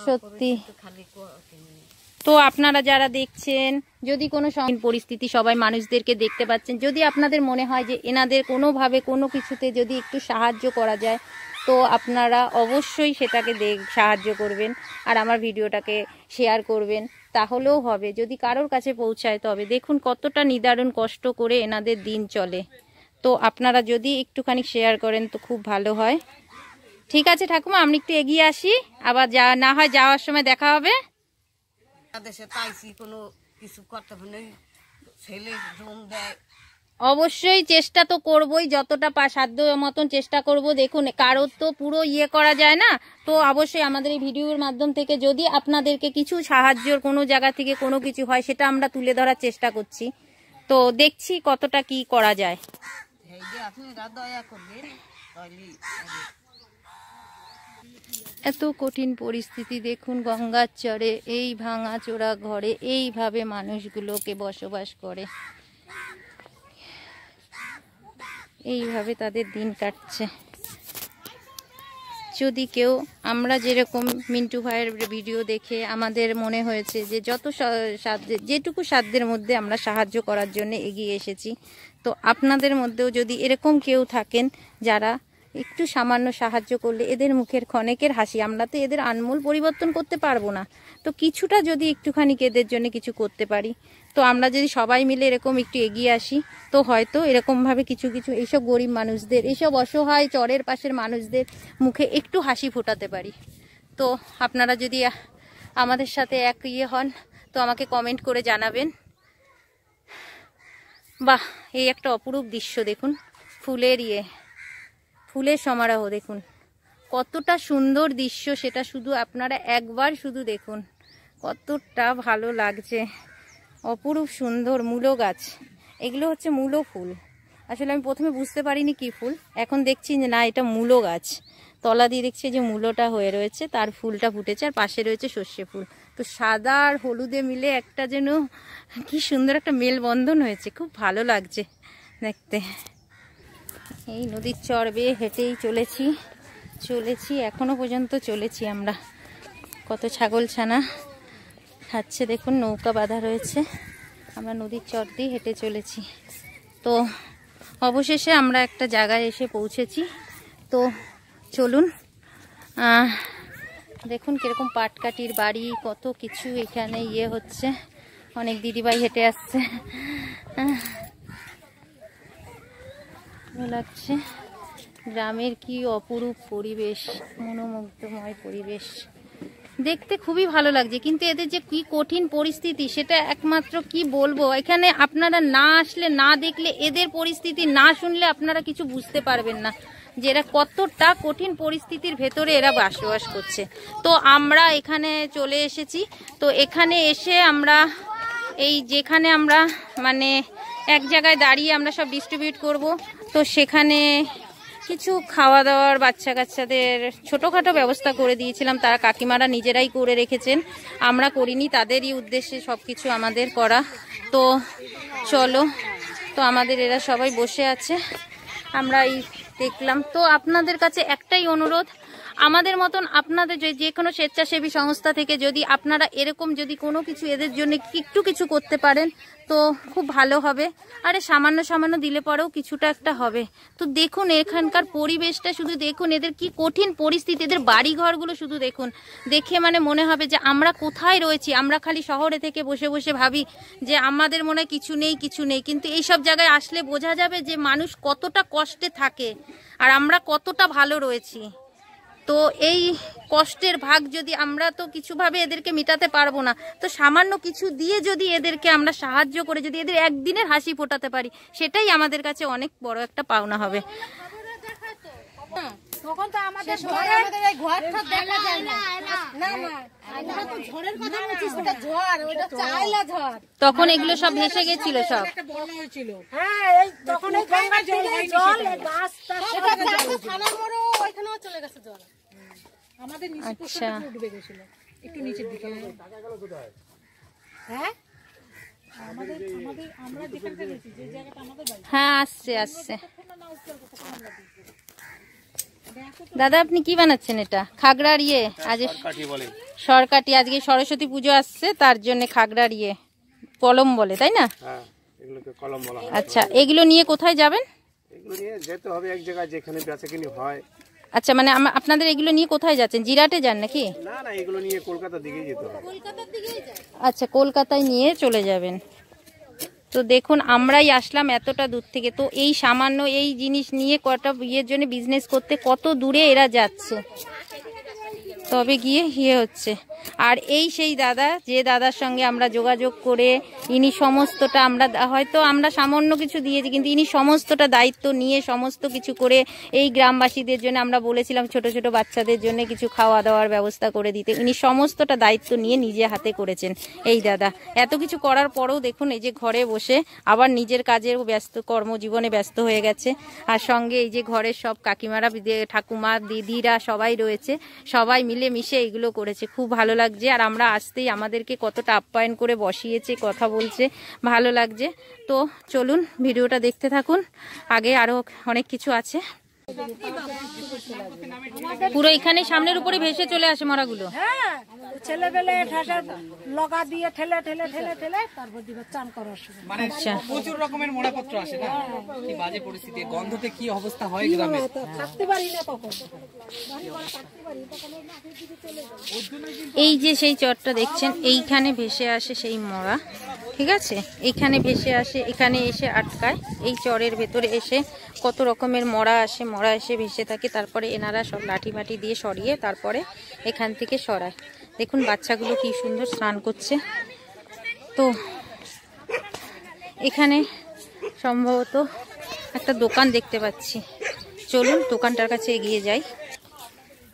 সত্যি। খালি তো আপনারা যারা দেখছেন, যদি কোনো পরিস্থিতি সবাই মানুষদেরকে দেখতে পাচ্ছেন, যদি আপনাদের মনে হয় যে এনাদের কোনোভাবে কোনো কিছুতে যদি একটু সাহায্য করা যায়, তো আপনারা অবশ্যই সেটাকে সাহায্য করবেন আর আমার ভিডিওটাকে শেয়ার করবেন, তাহলেও হবে। যদি কারোর কাছে পৌঁছায় তবে। দেখুন কতটা নিদারুণ কষ্ট করে এনাদের দিন চলে। তো আপনারা যদি একটুখানি শেয়ার করেন তো খুব ভালো হয়। ঠিক আছে ঠাকুমা, আমি একটু এগিয়ে আসি, আবার যা না হয় যাওয়ার সময় দেখা হবে। দেশে তাইছি কোনো কিছু করতে পারে, ছেলে জম দেয়। অবশ্যই চেষ্টা তো করবই, যতটা সাধ্য মতন চেষ্টা করব। দেখুন কারোর তো পুরো ইয়ে করা যায় না, তো অবশ্যই আমাদের এই ভিডিওর মাধ্যম থেকে যদি আপনাদেরকে কিছু সাহায্যর কোনো জায়গা থেকে কোনো কিছু হয়, সেটা আমরা তুলে ধরার চেষ্টা করছি। তো দেখছি কতটা কি করা যায়। আপনারা দয়া করবেন। এত কঠিন পরিস্থিতি দেখুন, গঙ্গার চরে এই ভাঙাচোরা ঘরে এইভাবে মানুষগুলোকে বসবাস করে, এইভাবে তাদের দিন কাটছে। যদি কেউ, আমরা যেরকম মিন্টু ভাইয়ের ভিডিও দেখে আমাদের মনে হয়েছে যে যত যেটুকু সাধ্যের মধ্যে আমরা সাহায্য করার জন্য এগিয়ে এসেছি। তো আপনাদের মধ্যেও যদি এরকম কেউ থাকেন যারা একটু সামান্য সাহায্য করলে এদের মুখের ক্ষণেকের হাসি, আমরা তো এদের আনমোল পরিবর্তন করতে পারবো না, তো কিছুটা যদি একটুখানি এদের জন্য কিছু করতে পারি, তো আমরা যদি সবাই মিলে এরকম একটু এগিয়ে আসি, তো হয়তো এরকমভাবে কিছু কিছু এইসব গরিব মানুষদের, এইসব অসহায় চরের পাশের মানুষদের মুখে একটু হাসি ফোটাতে পারি। তো আপনারা যদি আমাদের সাথে এক ইয়ে হন তো আমাকে কমেন্ট করে জানাবেন। বাহ, এই একটা অপরূপ দৃশ্য দেখুন, ফুলের সমারোহ দেখুন, কতটা সুন্দর দৃশ্য সেটা শুধু আপনারা একবার শুধু দেখুন, কতটা ভালো লাগছে। অপরূপ সুন্দর মূলো গাছ, এগুলো হচ্ছে মূলো ফুল। আসলে আমি প্রথমে বুঝতে পারিনি কি ফুল, এখন দেখছি যে না, এটা মূলো গাছ। তলা দিয়ে দেখছি যে মূলোটা হয়ে রয়েছে, তার ফুলটা ফুটেছে, আর পাশে রয়েছে সর্ষে ফুল। তো সাদা আর হলুদে মিলে একটা যেন কি সুন্দর একটা মেলবন্ধন হয়েছে, খুব ভালো লাগছে দেখতে। এই নদীর চর বেয়ে হেঁটেই চলেছি এখনো পর্যন্ত চলেছি আমরা। কত ছাগল ছানা খাচ্ছে দেখুন, নৌকা বাঁধা রয়েছে, আমরা নদীর চর দিয়ে হেঁটে চলেছি। তো অবশেষে আমরা একটা জায়গায় এসে পৌঁছেছি। তো চলুন, দেখুন কিরকম পাটকাঠির বাড়ি, কত কিছু এখানে হচ্ছে। অনেক দিদিভাই হেঁটে আসছে, ভালো লাগছে। গ্রামের কি অপরূপ পরিবেশ, মনোমুগ্ধময় পরিবেশ, দেখতে খুবই ভালো লাগছে। কিন্তু এদের যে কি কঠিন পরিস্থিতি সেটা একমাত্র কি বলবো, এখানে আপনারা না আসলে, না দেখলে, এদের পরিস্থিতি না শুনলে আপনারা কিছু বুঝতে পারবেন না যে এরা কতটা কঠিন পরিস্থিতির ভেতরে এরা বসবাস করছে। তো আমরা এখানে চলে এসেছি। তো এখানে এসে আমরা যেখানে আমরা মানে এক জায়গায় দাঁড়িয়ে আমরা সব ডিস্ট্রিবিউট করব। তো সেখানে কিছু খাওয়া দাওয়ার বাচ্চা কাচ্চাদের ছোটোখাটো ব্যবস্থা করে দিয়েছিলাম, তারা কাকিমারা নিজেরাই করে রেখেছেন, আমরা করিনি, তাদেরই উদ্দেশ্যে সব কিছু আমাদের করা। তো চলো, তো আমাদের এরা সবাই বসে আছে, আমরা দেখলাম। তো আপনাদের কাছে একটাই অনুরোধ, আমাদের মতন আপনাদের যে কোনো স্বেচ্ছাসেবী সংস্থা থেকে যদি আপনারা এরকম যদি কোনো কিছু এদের জন্য একটু কিছু করতে পারেন তো খুব ভালো হবে। আরে সামান্য দিলে পরেও কিছুটা একটা হবে। তো দেখুন এখানকার পরিবেশটা শুধু দেখুন, এদের কি কঠিন পরিস্থিতি, এদের বাড়ি ঘরগুলো শুধু দেখুন, দেখে মানে মনে হবে যে আমরা কোথায় রয়েছি। আমরা খালি শহরে থেকে বসে বসে ভাবি যে আমাদের মনে হয় কিছু নেই, কিন্তু এইসব জায়গায় আসলে বোঝা যাবে যে মানুষ কতটা কষ্টে থাকে আর আমরা কতটা ভালো রয়েছি। তো এই কষ্টের ভাগ যদি আমরা তো কিছুভাবে এদেরকে মেটাতে পারবো না, তো সামান্য কিছু দিয়ে যদি এদেরকে আমরা সাহায্য করে যদি এদের একদিনের হাসি ফোটাতে পারি, সেটাই আমাদের কাছে অনেক বড় একটা পাওনা হবে। তখন তো আমাদের এই ঘরটা দেখা যায় না, আমরা তো ঝড়ের কথা বলছি, সেটা ঝড়, ওটা চাইলা ঝড়, তখন এগুলো সব ভেসে গেছিল সব। হ্যাঁ এই তখন এই গঙ্গা জল গাছটা সেটা চাইলে থানার মোড়ে ওইখানেও চলে গেছে জল, আমাদের নিচে আচ্ছা ডুবে গেছিল একটু নিচের দিকে। হ্যাঁ আমাদের আমরা যেখানটা গেছি, যে জায়গাটা আমাদের বাড়ি, হ্যাঁ আসছে। দাদা আপনি কি বানাচ্ছেন? এটা খাগড়ার আজ সরকাটি, আজকে সরস্বতী পুজো আসছে তার জন্য খাগড়ার কলম বলে, তাই না? এগুলোকে কলম বলা হয়। আচ্ছা, এগুলো নিয়ে কোথায় যাবেন? এগুলো নিয়ে যেতে হবে এক জায়গায় যেখানে বেচাকেনি হয়। আচ্ছা, মানে আপনাদের এগুলো নিয়ে কোথায় যাচ্ছেন? জিরাটে যান নাকি? না এগুলো নিয়ে কলকাতার দিকেই যেতে হবে। আচ্ছা, কলকাতায় নিয়ে চলে যাবেন। তো দেখুন আমরাই আসলাম এতটা দূর থেকে, তো এই সামান্য এই জিনিস নিয়ে কটা জন্য বিজনেস করতে কত দূরে এরা যাচ্ছে, তবে গিয়ে হচ্ছে। আর সেই দাদা, যে দাদার সঙ্গে আমরা যোগাযোগ করে ইনি সমস্তটা, হয়তো আমরা সামান্য কিছু দিয়েছি, কিন্তু ইনি সমস্তটা দায়িত্ব নিয়ে সমস্ত কিছু করে এই গ্রামবাসীদের জন্য আমরা বলেছিলাম ছোট ছোট বাচ্চাদের জন্য কিছু খাওয়া দাওয়ার ব্যবস্থা করে দিতে, ইনি সমস্তটা দায়িত্ব নিয়ে নিজে হাতে করেছেন। এই দাদা এত কিছু করার পরেও দেখুন এই যে ঘরে বসে আবার নিজের কাজের কর্মজীবনে ব্যস্ত হয়ে গেছে, আর সঙ্গে এই যে ঘরের সব কাকিমারা, ঠাকুমা, দিদিরা সবাই রয়েছে, সবাই মিলে মিশে এইগুলো করেছে, খুব ভালো লাগছে। আর আমরা আসতেই আমাদেরকে কতটা আপ্যায়ন করে বসিয়েছে, কথা বলছে, ভালো লাগছে। তো চলুন ভিডিওটা দেখতে থাকুন, আগে আরো অনেক কিছু আছে। পুরো এখানে সামনের উপরে ভেসে চলে আসে মরাগুলো। হ্যাঁ ছেলেবেলে ঠাসা লগা দিয়ে ঠেলে তারপর দিবে চান করার সময়। মানে প্রচুর রকমের মরাপত্র আসে না, কি বাজে পরিস্থিতি, গন্ধতে কি অবস্থা হয় গ্রামে, থাকতে পারি না তখন। এই যে সেই চরটা দেখছেন, এইখানে ভেসে আসে সেই মরা, ঠিক আছে, এইখানে ভেসে আসে, এখানে এসে আটকায়, এই চরের ভেতরে এসে কত রকমের মরা এসে ভেসে থাকে, তারপরে এনারা সব লাঠি মাটি দিয়ে সরিয়ে তারপরে এখান থেকে সরায়। দেখুন বাচ্চাগুলো কি সুন্দর স্নান করছে। তো এখানে সম্ভবত একটা দোকান দেখতে পাচ্ছি, চলুন দোকানটার কাছে এগিয়ে যাই।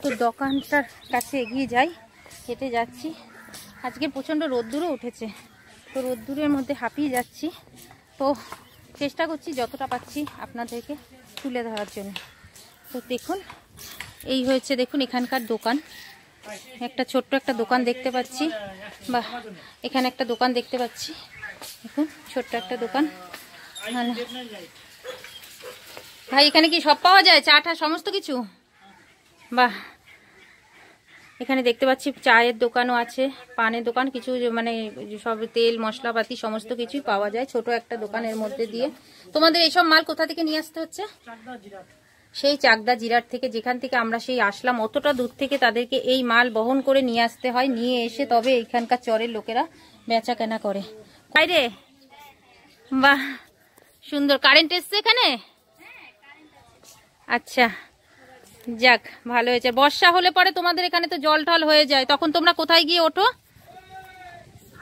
তো দোকানটার কাছে এগিয়ে যাই, হেঁটে যাচ্ছি। আজকে প্রচণ্ড রোদ্দুরও উঠেছে, তো রোদ্দুরের মধ্যে হাঁপিয়ে যাচ্ছি। তো চেষ্টা করছি যতটা পাচ্ছি আপনাদেরকে তুলে ধরার জন্য। তো দেখুন এই হয়েছে, দেখুন এখানকার দোকান, একটা ছোট্ট একটা দোকান দেখতে পাচ্ছি, বা এখানে একটা দোকান দেখতে পাচ্ছি, দেখুন ছোট্ট একটা দোকান। ভাই এখানে কি সব পাওয়া যায়, চা টা সমস্ত কিছু? বাহ, এখানে দেখতে পাচ্ছি চায়ের দোকানও আছে, পানের দোকান, কিছু মানে সব তেল মশলাপাতি সমস্ত কিছুই পাওয়া যায় ছোট একটা দোকানের মধ্যে দিয়ে। তোমাদের এইসব মাল কোথা থেকে নিয়ে আসতে হচ্ছে? সেই চাকদা জিরাট থেকে, যেখান থেকে আমরা সেই আসলাম অতটা দূর থেকে তাদেরকে এই মাল বহন করে নিয়ে আসতে হয়, নিয়ে এসে তবে এখানকার চরের লোকেরা বেচা কেনা করে। বাইরে বাহ সুন্দর, কারেন্ট এসছে এখানে? আচ্ছা যাক ভালো হয়েছে। বর্ষা হলে পরে তোমাদের এখানে তো জল টল হয়ে যায়, তখন তোমরা কোথায় গিয়ে ওঠো?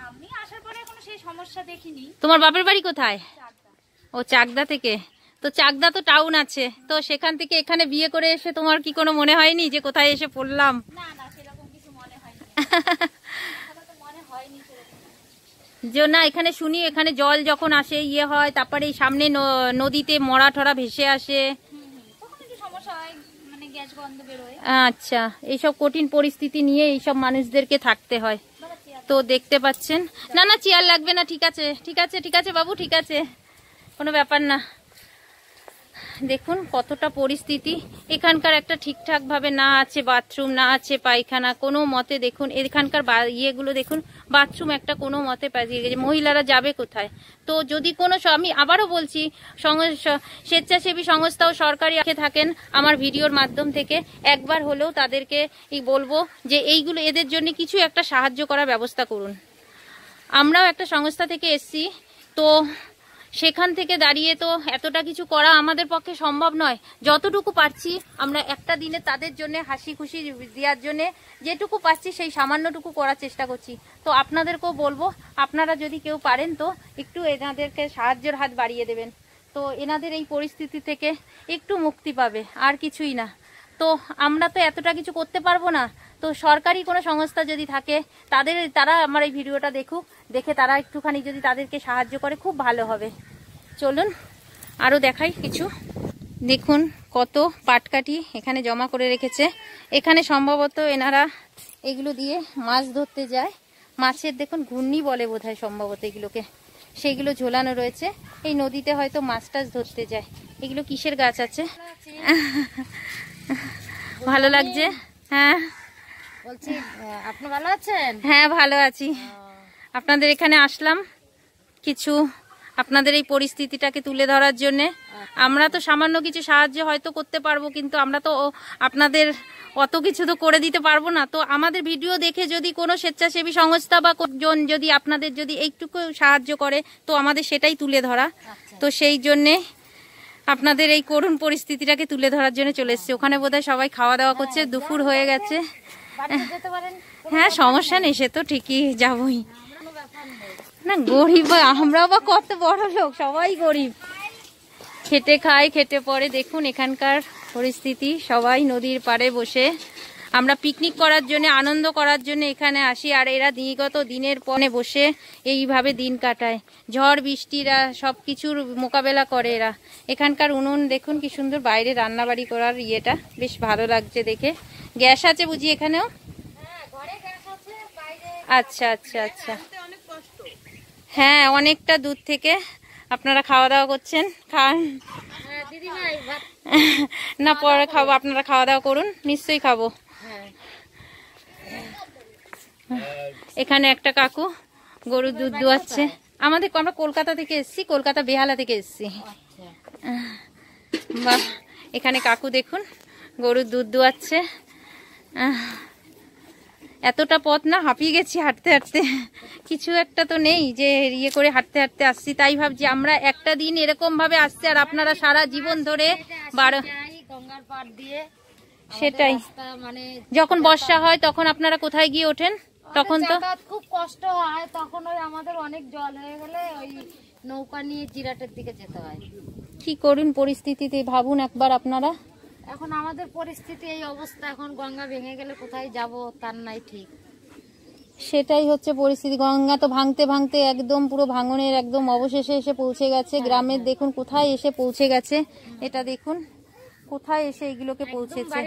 আমি আসার পরে কোনো সেই সমস্যা দেখিনি। তোমার বাপের বাড়ি কোথায়? ও চাকদা থেকে। তো চাকদা তো টাউন আছে, তো সেখান থেকে এখানে বিয়ে করে এসে তোমার কি কোনো মনে হয়নি যে কোথায় এসে পড়লাম? না না, সেরকম কিছু মনে হয়নি। মনে হয়নি যে না, এখানে শুনি এখানে জল যখন আসে ইয়ে হয়, তারপরে এই সামনে নদীতে মরা ঠরা ভেসে আসে, তখন একটু সমস্যা হয়, মানে গ্যাস গন্ধ বেরোয়। আচ্ছা, এইসব কঠিন পরিস্থিতি নিয়ে এইসব মানুষদেরকে থাকতে হয়। তো দেখতে পাচ্ছেন, না না চেয়ার লাগবে না, ঠিক আছে ঠিক আছে ঠিক আছে বাবু, ঠিক আছে, কোনো ব্যাপার না। দেখুন কতটা পরিস্থিতি, এখানকার একটা ঠিকঠাক ভাবে না আছে বাথরুম, না আছে পায়খানা, কোনো মতে দেখুন এখানকার ইয়েগুলো দেখুন, বাথরুম একটা কোনো মতে পাইয়ে গেছে, মহিলারা যাবে কোথায়? তো যদি কোনো, আমি আবারও বলছি, স্বেচ্ছাসেবী সংস্থা ও সরকারি থাকেন আমার ভিডিওর মাধ্যম থেকে একবার হলেও তাদেরকে বলবো যে এইগুলো এদের জন্য কিছু একটা সাহায্য করার ব্যবস্থা করুন। আমরাও একটা সংস্থা থেকে এসছি, তো সেখান থেকে দাঁড়িয়ে তো এতটা কিছু করা আমাদের পক্ষে সম্ভব নয়। যতটুকু পারছি আমরা একটা দিনে তাদের জন্য হাসি খুশি দেওয়ার জন্য যেটুকু পাচ্ছি সেই সামান্যটুকু করার চেষ্টা করছি। তো আপনাদেরকেও বলবো, আপনারা যদি কেউ পারেন তো একটু এনাদেরকে সাহায্যের হাত বাড়িয়ে দেবেন, তো এনাদের এই পরিস্থিতি থেকে একটু মুক্তি পাবে, আর কিছুই না। তো আমরা তো এতটা কিছু করতে পারবো না, তো সরকারি কোনো সংস্থা যদি থাকে তারা আমার এই ভিডিওটা দেখুক, দেখে তারা একটুখানি যদি তাদেরকে সাহায্য করে খুব ভালো হবে। চলুন আরও দেখাই কিছু। দেখুন কত পাটকাঠি এখানে জমা করে রেখেছে, এখানে সম্ভবত এনারা এগুলো দিয়ে মাছ ধরতে যায়, মাছের দেখুন ঘূর্ণি বলে বোধহয় সম্ভবত এগুলোকে, সেগুলো ঝোলানো রয়েছে, এই নদীতে হয়তো মাছ টাছ ধরতে যায়। এগুলো কিসের গাছ আছে? ভালো লাগছে। হ্যাঁ বলছি আপনি ভালো আছেন? হ্যাঁ ভালো আছি। আপনাদের এখানে আসলাম কিছু আপনাদের এই পরিস্থিতিটাকে তুলে ধরার জন্য। আমরা তো সামান্য কিছু সাহায্য হয়তো করতে পারবো, কিন্তু আমরা তো আপনাদের অত কিছু তো করে দিতে পারবো না। তো আমাদের ভিডিও দেখে যদি কোনো স্বেচ্ছাসেবী সংস্থা বা জন যদি আপনাদের যদি এইটুকু সাহায্য করে, তো আমাদের সেটাই তুলে ধরা। তো সেই জন্যে আপনাদের এই করুণ পরিস্থিতিটাকে তুলে ধরার জন্য চলে এসেছি। ওখানে বোধহয় সবাই খাওয়া দাওয়া করছে, দুপুর হয়ে গেছে। হ্যাঁ সমস্যা নেই, সে তো ঠিকই যাবই না, গরিব আমরাও বা কত বড় লোক, সবাই গরিব, খেটে খায় খেটে পড়ে। দেখুন এখানকার পরিস্থিতি, সবাই নদীর পাড়ে বসে আমরা পিকনিক করার জন্য, আনন্দ করার জন্য এখানে আসি, আর এরা বিগত দিনের পরে বসে এইভাবে দিন কাটায়, ঝড় বৃষ্টিরা সব কিছুর মোকাবেলা করে এরা। এখানকার উনুন দেখুন কি সুন্দর, বাইরে রান্নাবাড়ি করার ইয়েটা বেশ ভালো লাগছে দেখে। গ্যাস আছে বুঝি এখানেও? আচ্ছা আচ্ছা আচ্ছা, হ্যাঁ অনেকটা দূর থেকে আপনারা খাওয়া দাওয়া করছেন, খান না পরে খাবো, আপনারা খাওয়া দাওয়া করুন, নিশ্চয়ই খাবো। এখানে একটা কাকু গরুর দুধ দুয়াচ্ছে, আমরা কলকাতা থেকে এসেছি, কলকাতা বেহালা থেকে এসেছি। বাহ, এখানে কাকু দেখুন গরুর দুধ দুয়াচ্ছে। এতটা পথ না, হাঁপিয়ে গেছি হাঁটতে হাঁটতে, কিছু একটা তো নেই যে ইয়ে করে হাঁটতে হাঁটতে আসছি, তাই ভাবছি আমরা একটা দিন এরকম ভাবে আসছি, আর আপনারা সারা জীবন ধরে গঙ্গার পাড় দিয়ে। সেটাই, যখন বর্ষা হয় তখন আপনারা কোথায় গিয়ে ওঠেন? তখন তো খুব কষ্ট হয়, তখন ওই আমাদের অনেক জল হয়ে গেলে ওই নৌকা নিয়ে জিরাটের দিকে যেতে হয়। কি করুন পরিস্থিতিতে ভাবুন একবার আপনারা। এখন আমাদের পরিস্থিতি এই অবস্থা, এখন গঙ্গা ভেঙে গেলে কোথায় যাব তার নাই ঠিক। সেটাই হচ্ছে পরিস্থিতি, গঙ্গা তো ভাঙতে ভাঙতে একদম পুরো ভাঙনের একদম অবশেষে এসে পৌঁছে গেছে। গ্রামের দেখুন কোথায় এসে পৌঁছে গেছে, এটা দেখুন কোথায় এসে এগুলোকে পৌঁছেছে,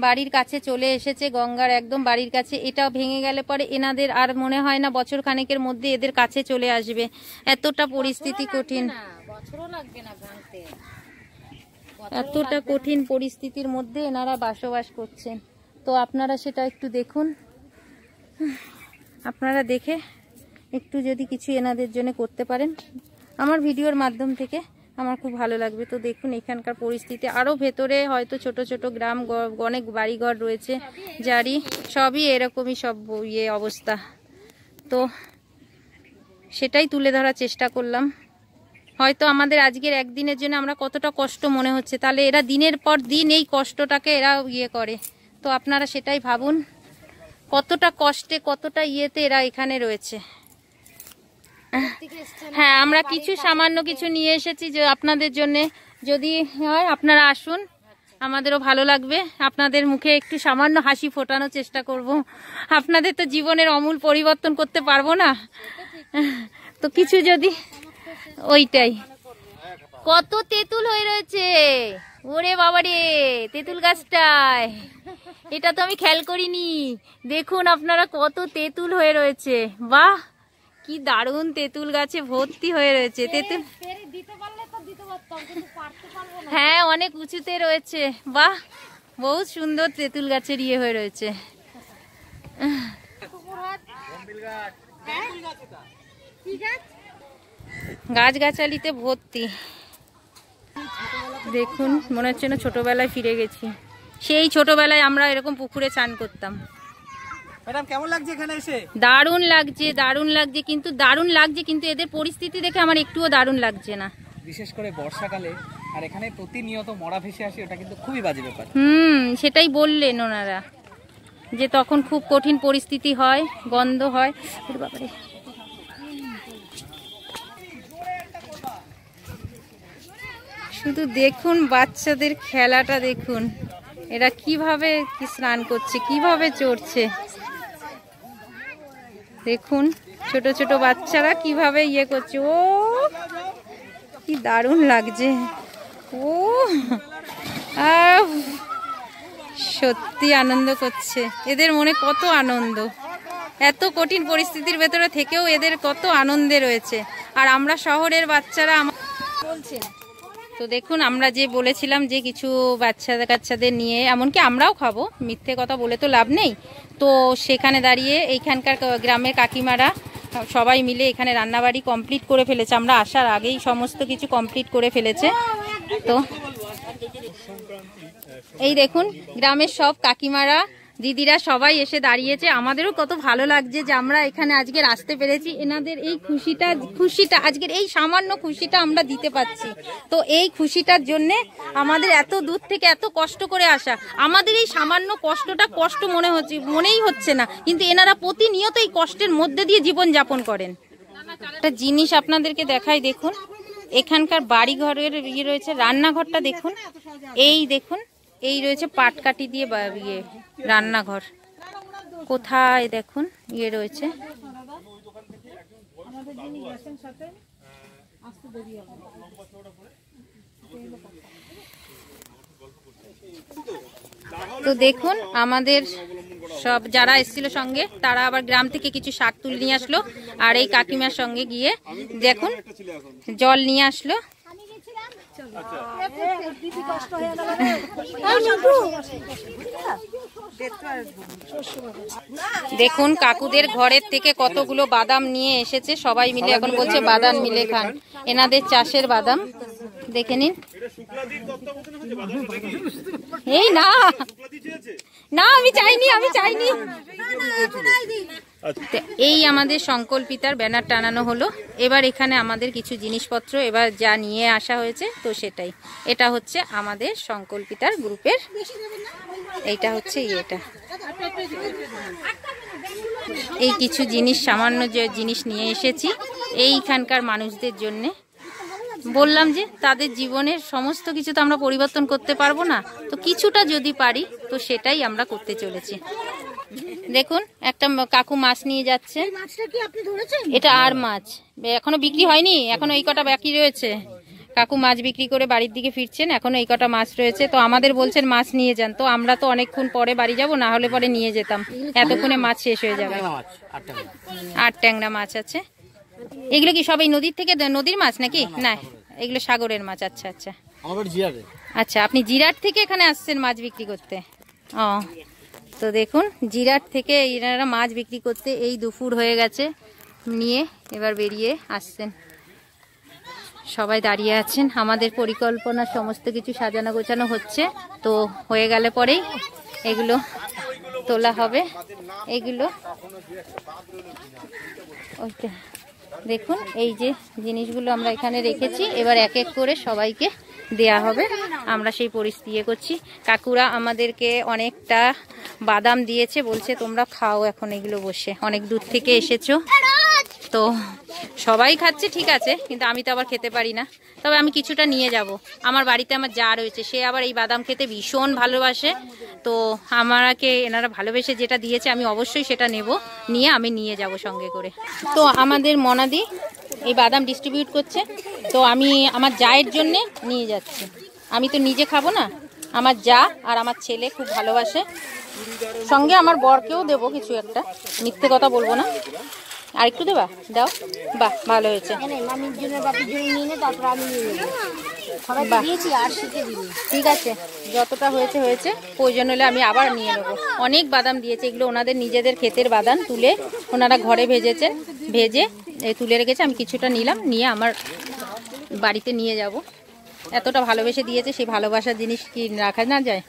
বাড়ির কাছে চলে এসেছে, গঙ্গার একদম বাড়ির কাছে। এটা ভেঙে গেলে পরে এনাদের আর মনে হয় না বছর খানেকের মধ্যে এদের কাছে চলে আসবে, এতটা পরিস্থিতি কঠিন। বছরও লাগবে না ভাঙতে। এতটা কঠিন পরিস্থিতির মধ্যে এনারা বসবাস করছেন। তো আপনারা সেটা একটু দেখুন, আপনারা দেখে একটু যদি কিছু এনাদের জন্য করতে পারেন আমার ভিডিওর মাধ্যম থেকে আমার খুব ভালো লাগবে। তো দেখুন এখানকার পরিস্থিতি, আরও ভেতরে হয়তো ছোট ছোট গ্রাম অনেক বাড়িঘর রয়েছে যারই সবই এরকমই সব অবস্থা। তো সেটাই তুলে ধরার চেষ্টা করলাম। হয়তো আমাদের আজকের একদিনের জন্য আমরা কতটা কষ্ট মনে হচ্ছে, তাহলে এরা দিনের পর দিন এই কষ্টটাকে এরা করে। তো আপনারা সেটাই ভাবুন কতটা কষ্টে কতটা এরা এখানে রয়েছে। হ্যাঁ, আমরা কিছু সামান্য কিছু নিয়ে এসেছি যে আপনাদের জন্য, যদি হয় আপনারা আসুন, আমাদেরও ভালো লাগবে। আপনাদের মুখে একটু সামান্য হাসি ফোটানোর চেষ্টা করব। আপনাদের তো জীবনের আমূল পরিবর্তন করতে পারবো না, তো কিছু যদি ওইটাই। কত তেঁতুল হয়ে রয়েছে, ওরে বাবারে তেঁতুল গাছটায়, এটা তো আমি খেয়াল করিনি। দেখুন আপনারা কত তেঁতুল হয়ে রয়েছে, বাহ কি দারুণ তেঁতুল গাছে ভর্তি হয়ে রয়েছে তেঁতুল। হ্যাঁ, অনেক উঁচুতে রয়েছে, বাহ বহুত সুন্দর তেঁতুল গাছের হয়ে রয়েছে। গাছগাছালিতে ভর্তি। দেখুন মনে হচ্ছে না ছোটবেলায় ফিরে গেছি, সেই ছোটবেলায় আমরা এরকম পুকুরে স্নান করতাম। ম্যাডাম কেমন লাগছে এখানে এসে? দারুণ লাগছে, দারুণ লাগছে, কিন্তু এদের পরিস্থিতি দেখে আমার একটুও দারুণ লাগছে না, বিশেষ করে বর্ষাকালে। আর এখানে প্রতিনিয়ত মরা ভেসে আসে, ওটা কিন্তু খুবই বাজে ব্যাপার। সেটাই বললেন ওনারা, যে তখন খুব কঠিন পরিস্থিতি হয়, গন্ধ হয়। বাবারে শুধু দেখুন বাচ্চাদের খেলাটা দেখুন, এরা কিভাবে স্নান করছে, কিভাবে চড়ছে। দেখুন ছোট ছোট বাচ্চারা কিভাবে করছে, ও কি দারুণ লাগছে। ও সত্যি আনন্দ করছে, এদের মনে কত আনন্দ, এত কঠিন পরিস্থিতির ভেতরে থেকেও এদের কত আনন্দে রয়েছে। আর আমরা শহরের বাচ্চারা বলছেন তো দেখুন, আমরা যে বলেছিলাম যে কিছু বাচ্চাদের নিয়ে, এমনকি আমরাও খাবো, মিথ্যে কথা বলে তো লাভ নেই। তো সেখানে দাঁড়িয়ে এইখানকার গ্রামের কাকিমারা সবাই মিলে এখানে রান্নাবাড়ি কমপ্লিট করে ফেলেছে, আমরা আসার আগেই সমস্ত কিছু কমপ্লিট করে ফেলেছে। তো এই দেখুন গ্রামের সব কাকিমারা দিদিরা সবাই এসে দাঁড়িয়েছে। আমাদেরও কত ভালো লাগছে যে আমরা এখানে আজকে আসতে পেরেছি, এনাদের এই খুশিটা আজকের এই সামান্য খুশিটা আমরা দিতে পারছি। তো এই খুশিটার জন্যে আমাদের এত দূর থেকে এত কষ্ট করে আসা, আমাদের এই সামান্য কষ্টটা কষ্ট মনেই হচ্ছে না, কিন্তু এনারা প্রতিনিয়ত এই কষ্টের মধ্যে দিয়ে জীবন যাপন করেন। একটা জিনিস আপনাদেরকে দেখাই, দেখুন এখানকার বাড়ি ঘরের রয়েছে, রান্নাঘরটা দেখুন, এই দেখুন এই রয়েছে পাটকাঠি দিয়ে রান্নাঘর, কোথায় দেখুন রয়েছে। তো দেখুন আমাদের সব যারা এসেছিল সঙ্গে, তারা আবার গ্রাম থেকে কিছু শাক তুলে নিয়ে আসলো, আর এই কাকিমার সঙ্গে গিয়ে দেখুন জল নিয়ে আসলো। দেখুন কাকুদের ঘরের থেকে কতগুলো বাদাম নিয়ে এসেছে, সবাই মিলে এখন বলছে বাদাম মিলে খান, এনাদের চাষের বাদাম দেখে নিন। এই না না আমি চাইনি, এই আমাদের সংকল্পিতার ব্যানার টানানো হলো। এবার এখানে আমাদের কিছু জিনিসপত্র এবার যা নিয়ে আসা হয়েছে, তো সেটাই, এটা হচ্ছে আমাদের সংকল্পিতার গ্রুপের, এইটা হচ্ছে এই কিছু জিনিস, সামান্য যে জিনিস নিয়ে এসেছি এইখানকার মানুষদের জন্যে। বললাম যে তাদের জীবনের সমস্ত কিছু তো আমরা পরিবর্তন করতে পারবো না, তো কিছুটা যদি পারি তো সেটাই আমরা করতে চলেছি। দেখুন একটা কাকু মাছ নিয়ে যাচ্ছে, এটা আর মাছ এখনো বিক্রি হয়নি, এখনো এই কটা বাকি রয়েছে। কাকু মাছ বিক্রি করে বাড়ির দিকে ফিরছেন, এখনো এই কটা মাছ রয়েছে। তো আমাদের বলছেন মাছ নিয়ে যান, তো আমরা তো অনেকক্ষণ পরে বাড়ি যাব, না হলে পরে নিয়ে যেতাম, এতক্ষণে মাছ শেষ হয়ে যাবে। 8 ট্যাংরা মাছ আছে। এগুলো কি সবাই নদীর থেকে, নদীর মাছ নাকি? না এগুলো সাগরের মাছ। আচ্ছা আচ্ছা, আচ্ছা, আপনি জিরাট থেকে এখানে আসছেন মাছ বিক্রি করতে? ও, তো দেখুন জিরাট থেকে এনারা মাছ বিক্রি করতে এই দুপুর হয়ে গেছে নিয়ে এবার বেরিয়ে আসছেন। সবাই দাঁড়িয়ে আছেন, আমাদের পরিকল্পনা সমস্ত কিছু সাজানো গোছানো হচ্ছে। তো হয়ে গেলে পরেই এগুলো তোলা হবে। এগুলো ওইটা দেখুন, এই যে জিনিসগুলো আমরা এখানে রেখেছি, এবার এক এক করে সবাইকে দেয়া হবে। আমরা সেই পরিস্থিতি করছি। কাকুরা আমাদেরকে অনেকটা বাদাম দিয়েছে, বলছে তোমরা খাও এখন এগুলো বসে, অনেক দূর থেকে এসেছো। তো সবাই খাচ্ছে ঠিক আছে, কিন্তু আমি তো আবার খেতে পারি না। তবে আমি কিছুটা নিয়ে যাব। আমার বাড়িতে আমার যা রয়েছে সে আবার এই বাদাম খেতে ভীষণ ভালোবাসে। তো আমাকে এনারা ভালোবেসে যেটা দিয়েছে আমি অবশ্যই সেটা নেব, নিয়ে আমি নিয়ে যাব সঙ্গে করে। তো আমাদের মনাদি এই বাদাম ডিস্ট্রিবিউট করছে, তো আমি আমার জায়ের জন্যে নিয়ে যাচ্ছি। আমি তো নিজে খাবো না, আমার যা আর আমার ছেলে খুব ভালোবাসে, সঙ্গে আমার বরকেও দেবো কিছু একটা, মিথ্যে কথা বলবো না। আর একটু দেবা? দাও। বাহ, ভালো হয়েছে। ঠিক আছে, যতটা হয়েছে হয়েছে, প্রয়োজন হলে আমি আবার নিয়ে নেবো। অনেক বাদাম দিয়েছে, এগুলো ওনাদের নিজেদের ক্ষেতের বাদাম তুলে ওনারা ঘরে ভেজেছেন, ভেজে তুলে রেখেছে। আমি কিছুটা নিলাম, নিয়ে আমার বাড়িতে নিয়ে যাব। এতটা ভালোবেসে দিয়েছে, সেই ভালোবাসার জিনিস কি রাখা না যায়?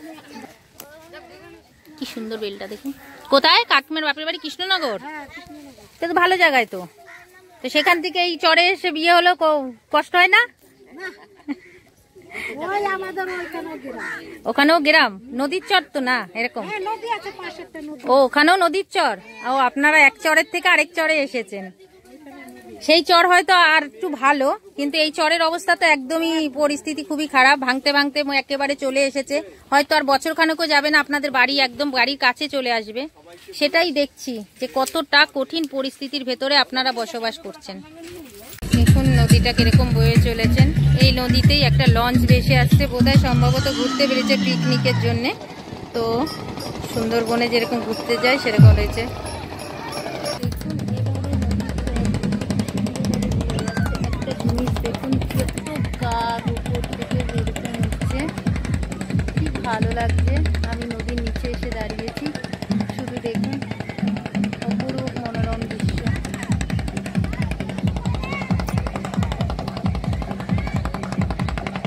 কি সুন্দর বেলটা দেখুন। কোথায়? কাকিমার বাপের বাড়ি কৃষ্ণনগর। তো ভালো জায়গায় তো। তো সেখান থেকে এই চরে এসে বিয়ে হলো, কষ্ট হয় না? ওখানেও গ্রাম, নদীর চর তো না এরকম? ও, ওখানেও নদীর চর। ও, আপনারা এক চরের থেকে আরেক চরে এসেছেন। সেই চর হয়তো আর একটু ভালো, কিন্তু এই চরের অবস্থা তো একদমই পরিস্থিতি খুবই খারাপ, ভাঙতে ভাঙতে একেবারে চলে এসেছে। হয়তো আর বছর খানেকও যাবে না, আপনাদের বাড়ি একদম বাড়ির কাছে চলে আসবে। সেটাই দেখছি যে কতটা কঠিন পরিস্থিতির ভেতরে আপনারা বসবাস করছেন। দেখুন নদীটা কিরকম বয়ে চলেছেন। এই নদীতেই একটা লঞ্চ ভেসে আসছে, বোধহয় সম্ভবত ঘুরতে বেরিয়েছে পিকনিকের জন্যে। তো সুন্দরবনে যেরকম ঘুরতে যায় সেরকম রয়েছে। কি ভালো লাগছে, আমি নদীর নিচে এসে দাঁড়িয়েছি, শুধু দেখুন অপরূপ মনোরম দৃশ্য।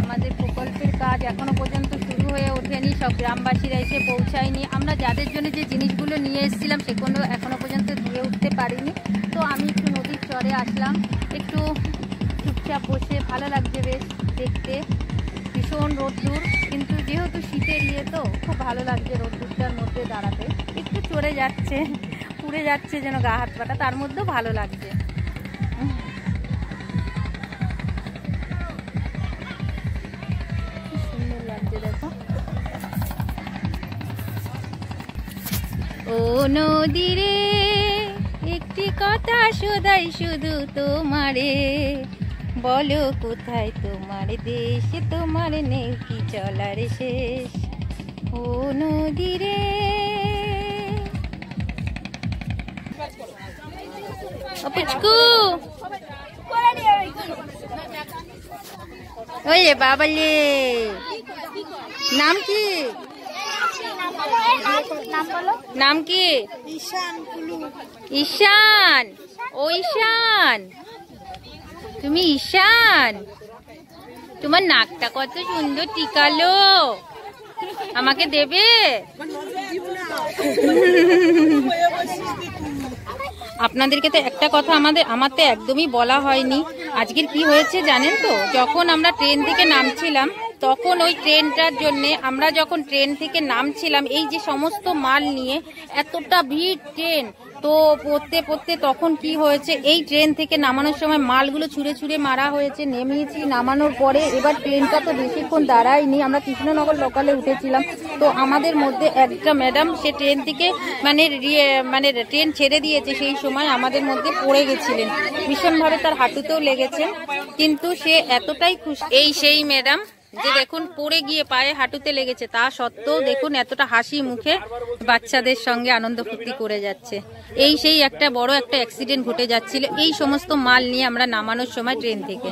আমাদের প্রকল্পের কাজ এখনো পর্যন্ত শুরু হয়ে ওঠেনি, সব গ্রামবাসীরা এসে পৌঁছায়নি। আমরা যাদের জন্য যে জিনিসগুলো নিয়ে এসেছিলাম সেগুলো এখনো পর্যন্ত দিয়ে উঠতে পারিনি। তো আমি একটু নদীর চরে আসলাম, একটু চুপচাপ বসে, ভালো লাগছে বেশ দেখতে। ভীষণ রোদ্দুর, কিন্তু যেহেতু শীতের ইয়ে তো খুব ভালো লাগছে রোদ্দুরটার মধ্যে দাঁড়াতে। একটু চড়ে যাচ্ছে, পুড়ে যাচ্ছে যেন গা হাত পাটা, তার মধ্যেও ভালো লাগছে। কি সুন্দর লাগছে দেখো। ও নদী রে, একটি কথা শোধাই শুধু তোমারে, বলো কোথায় তোমার দেশ, তোমার নেই কি চলার শেষ। ও নদী রে, পুচকু ওই বাবালে, নাম কি? নাম কি? ঈশান। ও ঈশান, তুমি ঈশান, তোমার নাকটা কত সুন্দর টিকালো, আমাকে দেবে? আপনাদেরকে তো একটা কথা আমার তো একদমই বলা হয়নি। আজকের কি হয়েছে জানেন তো? যখন আমরা ট্রেন থেকে নামছিলাম, তখন ওই ট্রেনটার জন্যে আমরা যখন ট্রেন থেকে নামছিলাম, এই যে সমস্ত মাল নিয়ে এতটা ভিড় ট্রেন, তো পড়তে পড়তে তখন কি হয়েছে, এই ট্রেন থেকে নামানোর সময় মালগুলো ছুঁড়ে ছুঁড়ে মারা হয়েছে। নেমেছি, নামানোর পরে এবার ট্রেনটা তো বেশিক্ষণ দাঁড়ায়নি, আমরা কৃষ্ণনগর লোকালে উঠেছিলাম। তো আমাদের মধ্যে একটা ম্যাডাম, সে ট্রেন থেকে মানে ট্রেন ছেড়ে দিয়েছে, সেই সময় আমাদের মধ্যে পড়ে গেছিলেন, ভীষণভাবে তার হাঁটুতেও লেগেছে, কিন্তু সে এতটাই খুশি। এই সেই ম্যাডাম যে দেখুন পড়ে গিয়ে পায়ে হাঁটুতে লেগেছে, তা সত্ত্বেও দেখুন এতটা হাসি মুখে বাচ্চাদের সঙ্গে আনন্দ ফুর্তি করে যাচ্ছে। এই সেই একটা বড় একটা অ্যাক্সিডেন্ট ঘটে যাচ্ছিল এই সমস্ত মাল নিয়ে আমরা নামানোর সময় ট্রেন থেকে।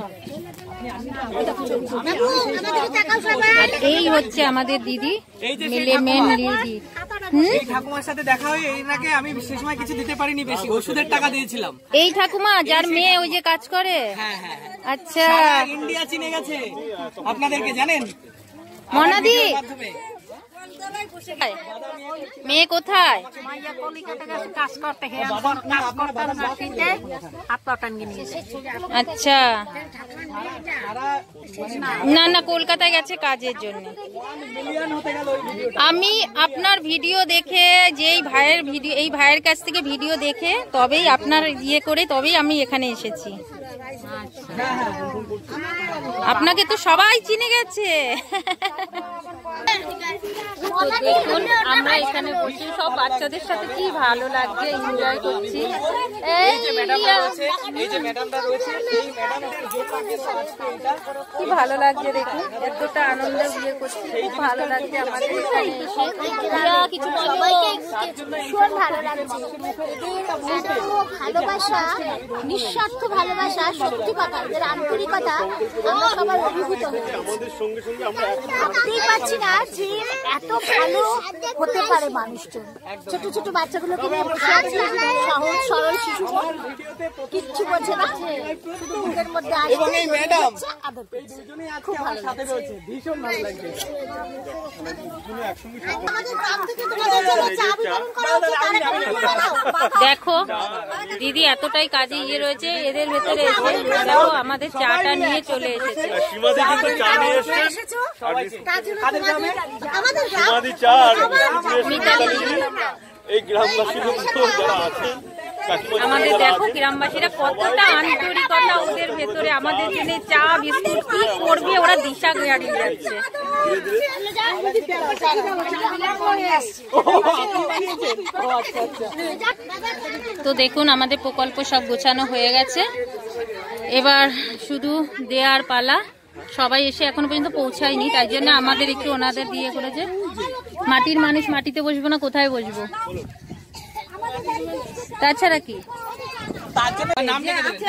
আর এই হচ্ছে আমাদের দিদি, এই যে সেই মিলে মেন ঠাকুমা। দিদি। এই ঠাকুমার সাথে দেখা হয়ে এনাকে আমি সে সময় কিছু দিতে পারিনি, বেশি ওষুধের টাকা দিয়েছিলাম। এই ঠাকুমা যার মেয়ে ওই যে কাজ করে। হ্যাঁ হ্যাঁ, আচ্ছা, সারা ইন্ডিয়া চিনে গেছে আপনাদেরকে, জানেন? মনাদি আমার মাধ্যমে। মেয়ে কোথায়? আচ্ছা, না না, কলকাতায় গেছে কাজের জন্য। আমি আপনার ভিডিও দেখে, যে এই ভাইয়ের কাছ থেকে ভিডিও দেখে তবেই আপনার ইয়ে করে তবেই আমি এখানে এসেছি। আপনাকে তো সবাই চিনে গেছে। তো দেখুন আমরা এখানে বসে সব বাচ্চাদের সাথে কি ভালো লাগছে, এনজয় করছি। এই যে ম্যাডামরা রয়েছে, এই যে ম্যাডামরা রয়েছে, এই ম্যাডামদের জন্য কিন্তু আজকে এটা কি ভালো লাগছে দেখুন, এতটা আনন্দ বিয়ে করছি, খুব ভালো লাগছে আমাদের এখানে এসে। কিছু সবাইকে ভীষণ ভালো লাগছে। এদের ভালোবাসা, নিঃস্বার্থ ভালোবাসা, সত্যি কথা, এদের আন্তরিকতা আমরা সবার অভিভূত হয়েছি। ভাবতেই পারছি না যে এত ভালো হতে পারে মানুষজন। ছোট ছোট বাচ্চাগুলোকে নিয়ে বসে আছে, সহজ সরল শিশু, কিচ্ছু বোঝে না, শুধু মুখের মধ্যে এবং এই ম্যাডাম আদর করছে। দুজনেই আজকে আমার সাথে রয়েছে, ভীষণ ভালো লাগছে। আমাদের গ্রাম থেকে তোমাদের জন্য চা বিতরণ করা হচ্ছে, তার একটা ভিডিও বানাও। দেখো দিদি এতটাই কাজে ইয়ে রয়েছে, এদের ভেতরে এসে দেখো আমাদের চাটা নিয়ে চলে এসেছে। সীমাদি কিন্তু চা নিয়ে এসছেন। তার জন্য আমাদের গ্রাম সীমাদি চা আর মিতালি দিদি, এই গ্রামবাসী যারা আছেন, কাকিমা আমাদের যারা দেখো আছেন, গ্রামবাসীরা কতটা আন্তরিকতা ওদের ভেতরে, আমাদের জন্য চা বিস্কুট কি করবে ওরা দিশা হারিয়ে যাচ্ছে। তো দেখুন আমাদের প্রকল্প সব গোছানো হয়ে গেছে, এবার শুধু দেয়ার পালা। সবাই এসে এখনো পর্যন্ত পৌঁছায়নি, তাই জন্য আমাদের একটু ওনাদের দিয়ে করেছে। মাটির মানুষ, মাটিতে বসবো না কোথায় বসবো, তাছাড়া কি।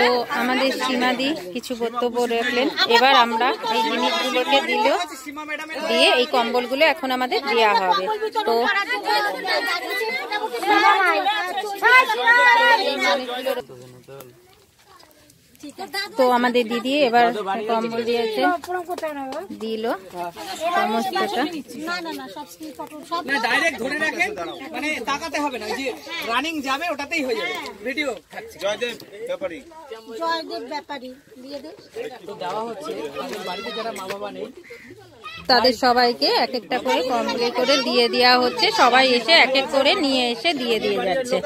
তো আমাদের সীমাদি কিছু বক্তব্য রাখলেন, এবার আমরা এই জিনিসগুলোকে দিয়ে এই কম্বলগুলো এখন আমাদের দেওয়া হবে। তো তো আমাদের দিদি এবার কম্বল দিয়েছে, দিল সমস্তটা। না ডাইরেক্ট ধরে রাখেন, মানে তাকাতে হবে না, যে রানিং যাবে ওটাতেই হয়ে যাবে। ভিডিও জয়দেব ব্যাপারী জয়দেব ব্যাপারী দিয়ে দে। তো দেওয়া হচ্ছে আমাদের বাড়িতে যারা মা বাবা নেই, তাদের সবাইকে এক একটা করে কমপ্লিট করে দিয়ে দেওয়া হচ্ছে। সবাই এসে এক এক করে নিয়ে এসে দিয়ে দিয়ে যাচ্ছে।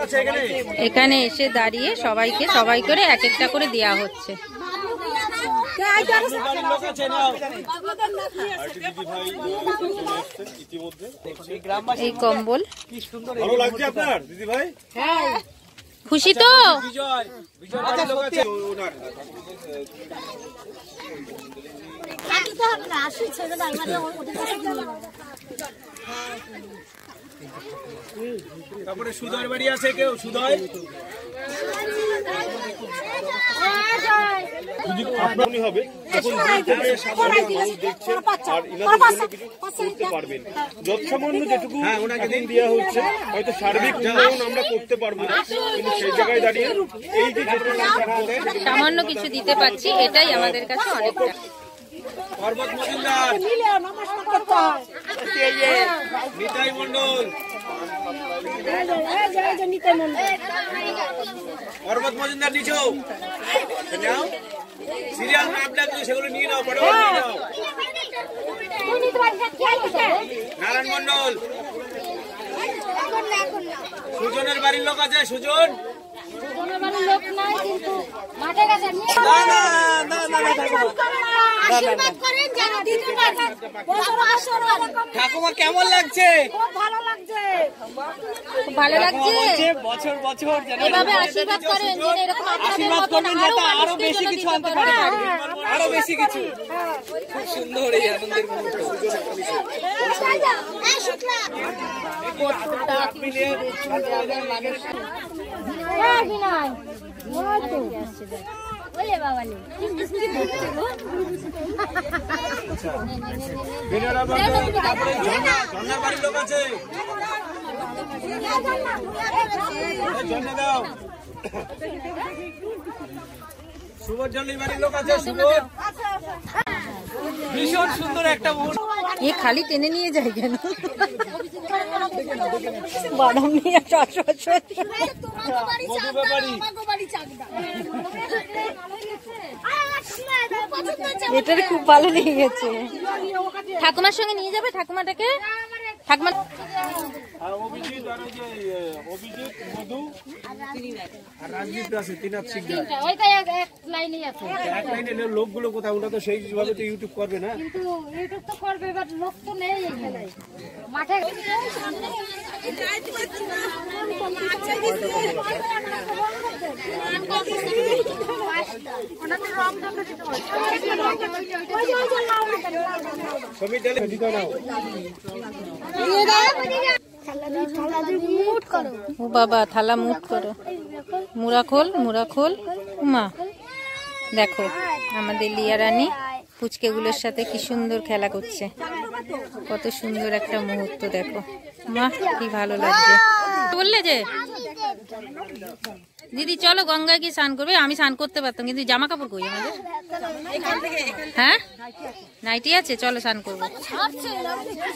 এখানে এসে দাঁড়িয়ে সবাইকে সবাই করে এক একটা করে দেওয়া হচ্ছে। ইতিমধ্যে এই গ্রামবাসী এই কম্বল কি সুন্দর। ভালো লাগছে আপনার দিদি ভাই? খুশি তো? বিজয় বিজয় বাড়ির লোক আছে। দিতে হবে না, আসি ছেড়ে দাও, মানে ওদের কাছে দিয়ে দাও। তারপরে সুদয় বাড়ি আছে কেউ? সুদয় যদি আপনি হবে তখন দূর থেকে সাধারণ মানুষ দেখছেন আর ইনাদের জন্য কিছু করতে পারবেন। যৎসামান্য যেটুকু এখন দেওয়া হচ্ছে, হয়তো সার্বিক উন্নয়ন আমরা করতে পারবো না, কিন্তু সেই জায়গায় দাঁড়িয়ে এই যে সামান্য কিছু দিতে পারছি, এটাই আমাদের কাছে অনেকটা। পর্বত মজুমদার, নিতাই মন্ডল, পর্বত মজুমদার নিচো নাও, সিরিয়াল ম্যাপ লাগলো সেগুলো নিয়ে নাও, বড় নিয়ে নাও। নারায়ণ মন্ডল, সুজনের বাড়ির লোক আছে? সুজন আশীর্বাদ করেন যেন দিতে পারেন। ঠাকুমা কেমন লাগছে? খুব ভালো লাগছে। বছর বছর যেন এভাবে আশীর্বাদ করেন যেন এরকম আপনাদের আশীর্বাদ মতন করবেন, আরো যাতে আরো মানুষকে বেশি যেন কিছু দিতে আনতে পারে। পারে, আরো বেশি কিছু। খুব সুন্দর এই আনন্দের মুহূর্ত। কতটা খুশি দেখুন গ্রামের মানুষ। ঝর্ণার বাড়ির লোক আছে, ঝর্ণা দাও। সুবোধ ঝর্ণার বাড়ির লোক আছে, সুবোধ। ভীষণ সুন্দর একটা মুহূর্ত। এ খালি টেনে নিয়ে যায় কেন? বাদাম নিয়ে এটার খুব ভালো লেগে গেছে। ঠাকুমার সঙ্গে নিয়ে যাবে ঠাকুমাটাকে। ঠাকুমা অভিজিৎ আর ওই যে অভিজিৎ, মধু আর রাজদীপ আছে, তিনাথ সিকদার। এক লাইনে লোকগুলো কোথাও, ওটা তো সেইভাবে তো ইউটিউব করবে না। কিন্তু ইউটিউব তো করবে, এবার লোক তো নেই এখানে মাঠে। ও বাবা, থালা মুট করো, মুড়া খোল, মুড়া খোল। মা দেখো আমাদের লিয়া রানী পুচকেগুলোর সাথে কি সুন্দর খেলা করছে, কত সুন্দর একটা মুহূর্ত দেখো। মা কি ভালো লাগছে। বললে যে দিদি চলো গঙ্গায় গিয়ে স্নান করবে, আমি স্নান করতে পারতাম কিন্তু জামা কাপড় কই আমাদের? হ্যাঁ নাইটি আছে, চলো স্নান করবো।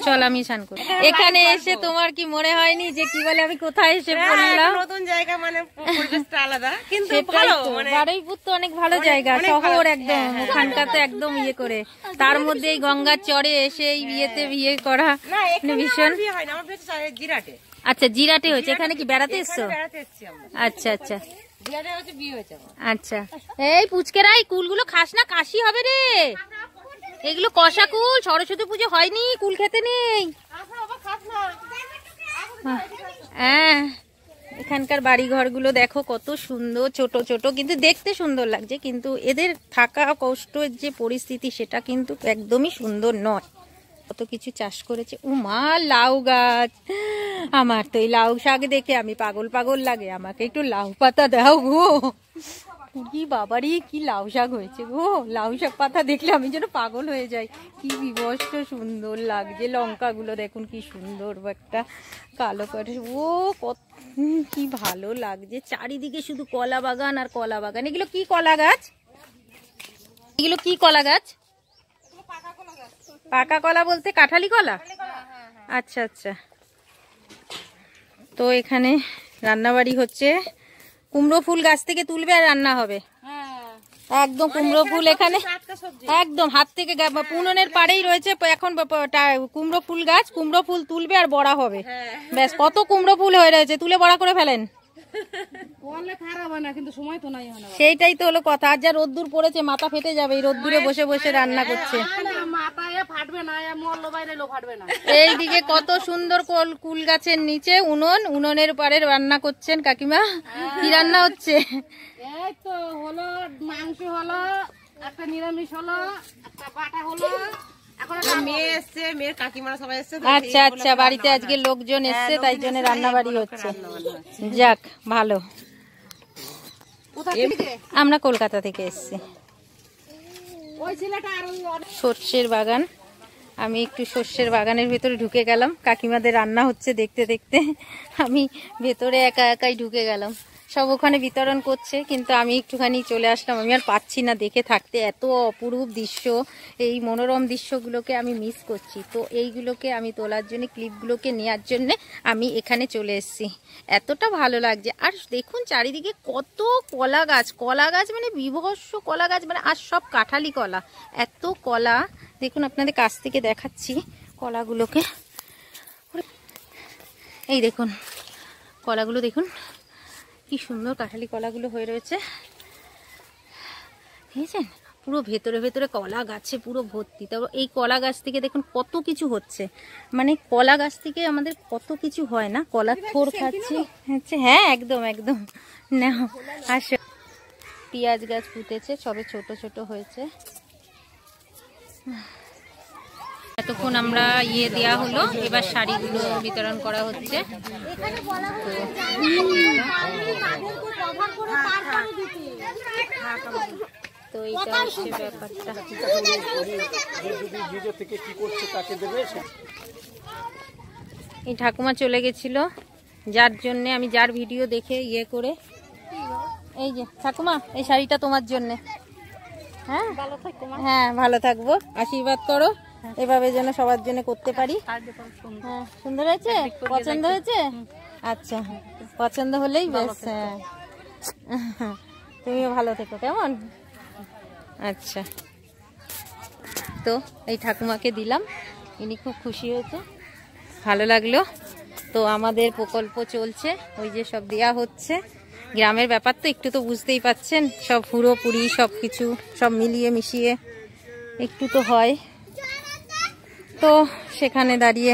চল আমি স্নান করবো। এখানে এসে তোমার কি মনে হয়নি যে কি বলে আমি কোথায় এসে পড়লাম? নতুন জায়গা মানে পরিবেশটা আলাদা, কিন্তু সেটাই তো, বারুইপুর তো অনেক ভালো জায়গা, শহর একদম, ওখানকার তো একদম ইয়ে করে, তার মধ্যে এই গঙ্গার চরে এসে এই বিয়েতে বিয়ে করা ভীষণ। জিরাটে। আচ্ছা জিরাটে হয়েছে, এখানে কি বেড়াতে এসছো? বেড়াতে এসেছি আমরা, আচ্ছা আচ্ছা জিরাটে হচ্ছে বিয়ে হয়েছে। আচ্ছা এই পুচকেরা এই কুলগুলো খাস না, কাশি হবে রে। এগুলো কষা কুল, সরস্বতী পুজো হয়নি, কুল খেতে নেই। হ্যাঁ এখানকার বাড়ি ঘরগুলো দেখো কত সুন্দর, ছোট ছোট, কিন্তু দেখতে সুন্দর লাগছে, কিন্তু এদের থাকা কষ্টের যে পরিস্থিতি সেটা কিন্তু একদমই সুন্দর নয়। কত কিছু চাষ করেছে। মা লাউ গাছ, আমার তো এই লাউ শাক দেখে আমি পাগল পাগল লাগে, আমাকে একটু লাউ পাতা দাও গো। কি বাবারি কি লাউ শাক হয়েছে গো, লাউ শাক পাতা দেখলে আমি যেন পাগল হয়ে যাই, কি বিভৎস সুন্দর লাগছে। লঙ্কাগুলো দেখুন কি সুন্দর একটা কালো করে, ও কত কি ভালো লাগছে। চারিদিকে শুধু কলা বাগান আর কলা বাগান। এগুলো কি কলা গাছ? এগুলো কি কলা গাছ? পাকা কলা বলতে কাঁঠালি কলা? আচ্ছা আচ্ছা। তো এখানে রান্নাবাড়ি হচ্ছে, কুমড়ো ফুল গাছ থেকে তুলবে আর রান্না হবে একদম। কুমড়ো ফুল এখানে একদম হাত থেকে, পুননের পাড়েই রয়েছে এখন কুমড়ো ফুল গাছ, কুমড়ো ফুল তুলবে আর বড়া হবে। ব্যাস কত কুমড়ো ফুল হয়ে রয়েছে, তুলে বড়া করে ফেলেন। সেইটাই তো হলো কথা। আর যা রোদ্দুর পড়েছে মাথা ফেটে যাবে, এই রোদ্দুরে বসে বসে রান্না করছে। এইদিকে কত সুন্দর কুল গাছের নিচে উনুন, উনুনের পাড়ে রান্না করছেন কাকিমা। কি রান্না হচ্ছে? এই তো হলো মাংস, হলো একটা নিরামিষ, হলো একটা বাটা, হলো মেয়ে এসছে, মেয়ের কাকিমারা সবাই এসছে। আচ্ছা আচ্ছা, বাড়িতে আজকে লোকজন এসছে তাই জন্য রান্না বাড়ি হচ্ছে। যাক ভালো। আমরা কলকাতা থেকে এসছি। সর্ষের বাগান, আমি একটু সর্ষের বাগানের ভেতরে ঢুকে গেলাম, কাকিমাদের রান্না হচ্ছে দেখতে দেখতে আমি ভেতরে একা একাই ঢুকে গেলাম। সব ওখানে বিতরণ করছে, কিন্তু আমি একটুখানি চলে আসলাম, আমি আর পাচ্ছি না দেখে থাকতে। এত অপরূপ দৃশ্য, এই মনোরম দৃশ্যগুলোকে আমি মিস করছি। তো এইগুলোকে আমি তোলার জন্য, ক্লিপগুলোকে নেওয়ার জন্য আমি এখানে চলে এসেছি। এতটা ভালো লাগছে। আর দেখুন চারিদিকে কত কলা গাছ, কলা গাছ মানে বিভৎস কলা গাছ, মানে আর সব কাঁঠালি কলা, এত কলা। দেখুন আপনাদের কাছ থেকে দেখাচ্ছি কলাগুলোকে। এই দেখুন কলাগুলো, দেখুন কি সুন্দর কাঁঠালি কলাগুলো হয়ে রয়েছে, দেখেছেন? পুরো ভেতরে ভেতরে কলা গাছে পুরো ভর্তি। তারপর এই কলা গাছ থেকে দেখুন কত কিছু হচ্ছে, মানে কলা গাছ থেকে আমাদের কত কিছু হয় না। কলার থোড় খাচ্ছি, হ্যাঁ একদম একদম। না আসো, পেঁয়াজ গাছ পুঁতেছে, সবে ছোট ছোট হয়েছে। এতক্ষণ আমরা দেওয়া হলো, এবার শাড়িগুলো বিতরণ করা হচ্ছে। এখানে বলা হচ্ছে তো এইটা হচ্ছে ব্যাপারটা। যদি নিজে থেকে কি করছে তাকে দেবে। এই ঠাকুমা চলে গেছিল, যার জন্য আমি যার ভিডিও দেখে ইয়ে করে, এই যে ঠাকুমা এই শাড়িটা তোমার জন্য। হ্যাঁ হ্যাঁ ভালো থাকবো, আশীর্বাদ করো এভাবে যেন সবার জন্য করতে পারি। হ্যাঁ সুন্দর হয়েছে, পছন্দ হয়েছে? আচ্ছা পছন্দ হলেই বেশ। হ্যাঁ তুমিও ভালো থেকো, কেমন? আচ্ছা তো এই ঠাকুমাকে দিলাম, ইনি খুব খুশি হয়েছে, ভালো লাগলো। তো আমাদের প্রকল্প চলছে, ওই যে সব দেয়া হচ্ছে। গ্রামের ব্যাপার তো একটু তো বুঝতেই পাচ্ছেন, সব পুরোপুরি সব কিছু সব মিলিয়ে মিশিয়ে একটু তো হয়। তো সেখানে দাঁড়িয়ে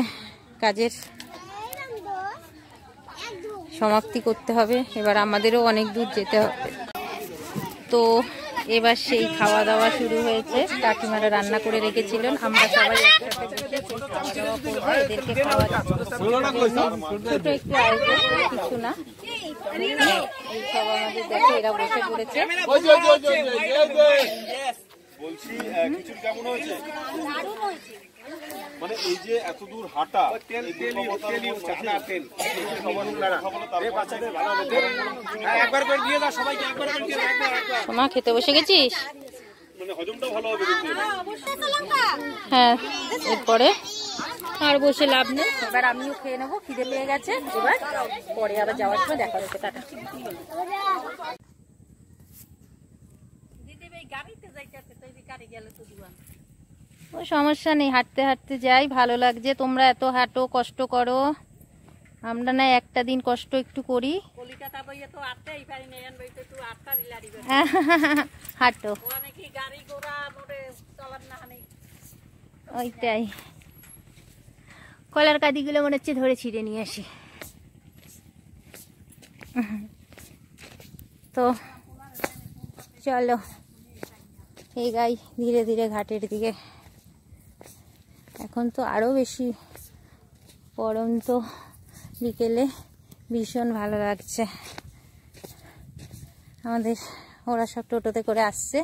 কাজের সমাপ্তি করতে হবে, এবার আমাদেরও অনেক দূর যেতে হবে। তো এবার সেই খাওয়া দাওয়া শুরু হয়েছে। কাকিমারা রান্না করে রেখেছিলেন, আমরা সবাই একসাথে বসে খাওয়া দাওয়া করবো। এদেরকে খাওয়া ছোট একটু আয়োজন, কিছু না। এই সব আমাদের দেখে এরা বসে পড়েছে। বলছি খিচুড়ি কেমন হয়েছে? মানে এই যে এত দূর হাঁটা, মা খেতে বসে গেছিস? মানে হজমটাও ভালো হবে। হ্যাঁ এরপরে আর বসে লাভ নেই, এবার আমিও খেয়ে নেবো, খিদে পেয়ে গেছে। এবার পরে আবার যাওয়ার সময় দেখা হচ্ছে, টাটা। ও সমস্যা নেই, হাঁটতে হাঁটতে যাই, ভালো লাগছে। তোমরা এত হাঁটো, কষ্ট করো, আমরা না একটা দিন কষ্ট একটু করি। হাঁটো ওইটাই, কলার কাদিগুলো মনে হচ্ছে ধরে ছিঁড়ে নিয়ে আসি। তো চলো এই গাই ধীরে ধীরে ঘাটের দিকে। এখন তো আরো বেশি গরম, তো বিকেলে ভীষণ ভালো লাগছে। আমাদের ওরা সব টোটোতে করে আসছে,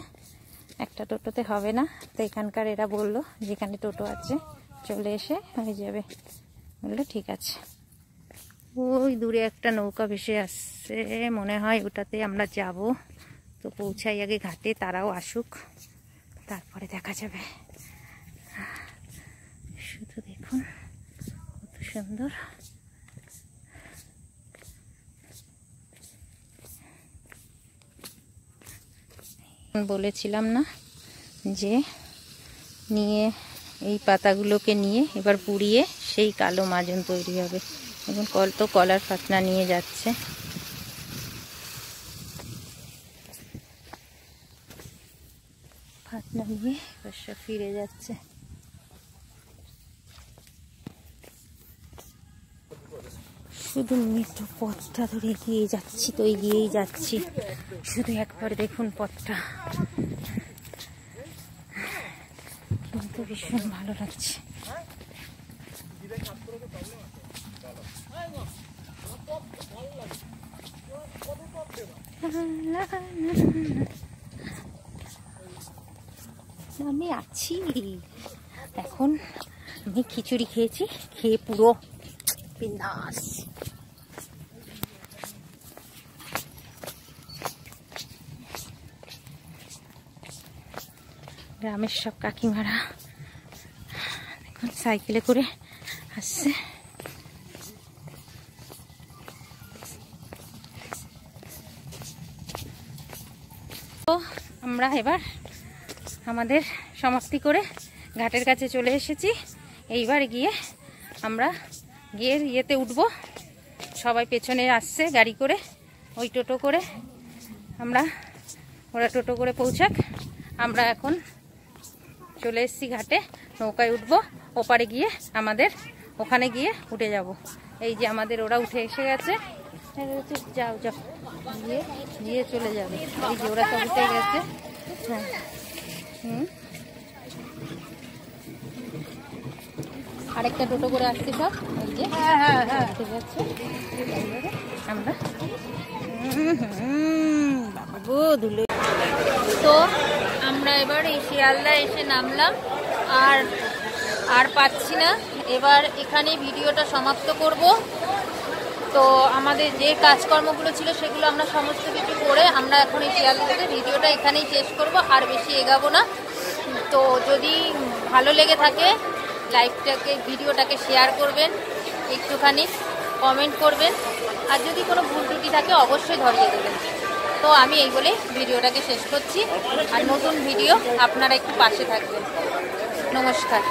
একটা টোটোতে হবে না, তো এখানকার এরা বললো যেখানে টোটো আছে চলে এসে হয়ে যাবে, বললো ঠিক আছে। ওই দূরে একটা নৌকা ভেসে আসছে, মনে হয় ওটাতে আমরা যাব। তো পৌঁছাই আগে ঘাটে, তারাও আসুক, তারপরে দেখা যাবে। শুধু দেখুন কত সুন্দর। বলেছিলাম না যে নিয়ে এই পাতাগুলোকে নিয়ে এবার পুড়িয়ে সেই কালো মাজন তৈরি হবে। এখন কলার ফাতনা নিয়ে যাচ্ছে। ফাতনা নিয়ে এবার সব ফিরে যাচ্ছে। শুধু মেট্রো পথটা ধরে এগিয়ে যাচ্ছি, তো এগিয়েই যাচ্ছি। শুধু একবার দেখুন পথটা, কিন্তু ভীষণ ভালো লাগছে। আমি আছি এখন, আমি খিচুড়ি খেয়েছি, খেয়ে পুরো বিন্দাস। গ্রামের সব কাকিমারা এখন সাইকেলে করে আসছে। তো আমরা এবার আমাদের সমাপ্তি করে ঘাটের কাছে চলে এসেছি। এইবার গিয়ে আমরা ইয়েতে উঠবো। সবাই পেছনে আসছে গাড়ি করে, ওই টোটো করে। ওরা টোটো করে পৌঁছাক, আমরা এখন চলে এসেছি ঘাটে, নৌকায় উঠবো। ওপারে গিয়ে আমাদের ওখানে গিয়ে উঠে যাব। এই যে আমাদের ওরা উঠে এসে গেছে, যাও যাও গিয়ে চলে যাবে। এই যে ওরা সব উঠে গেছে। হ্যাঁ আরেকটা টোটো করে আসছি সব, এই যে ঠিক আছে। আমরা বাবা গো ধুলো। তো আমরা এবার এই শিয়ালদা এসে নামলাম, আর পাচ্ছি না। এবার এখানে ভিডিওটা সমাপ্ত করব। তো আমাদের যে কাজকর্মগুলো ছিল সেগুলো আমরা সমস্ত কিছু করে আমরা এখন এই শিয়ালদাতে ভিডিওটা এখানেই শেষ করব, আর বেশি এগাবো না। তো যদি ভালো লেগে থাকে ভিডিওটাকে শেয়ার করবেন, একটুখানি কমেন্ট করবেন, আর যদি কোনো ভুল ত্রুটি থাকে অবশ্যই ধরিয়ে দেবেন। তো আমি এই বলে ভিডিওটাকে শেষ করছি, আর নতুন ভিডিও আপনারা একটু পাশে থাকবেন। নমস্কার।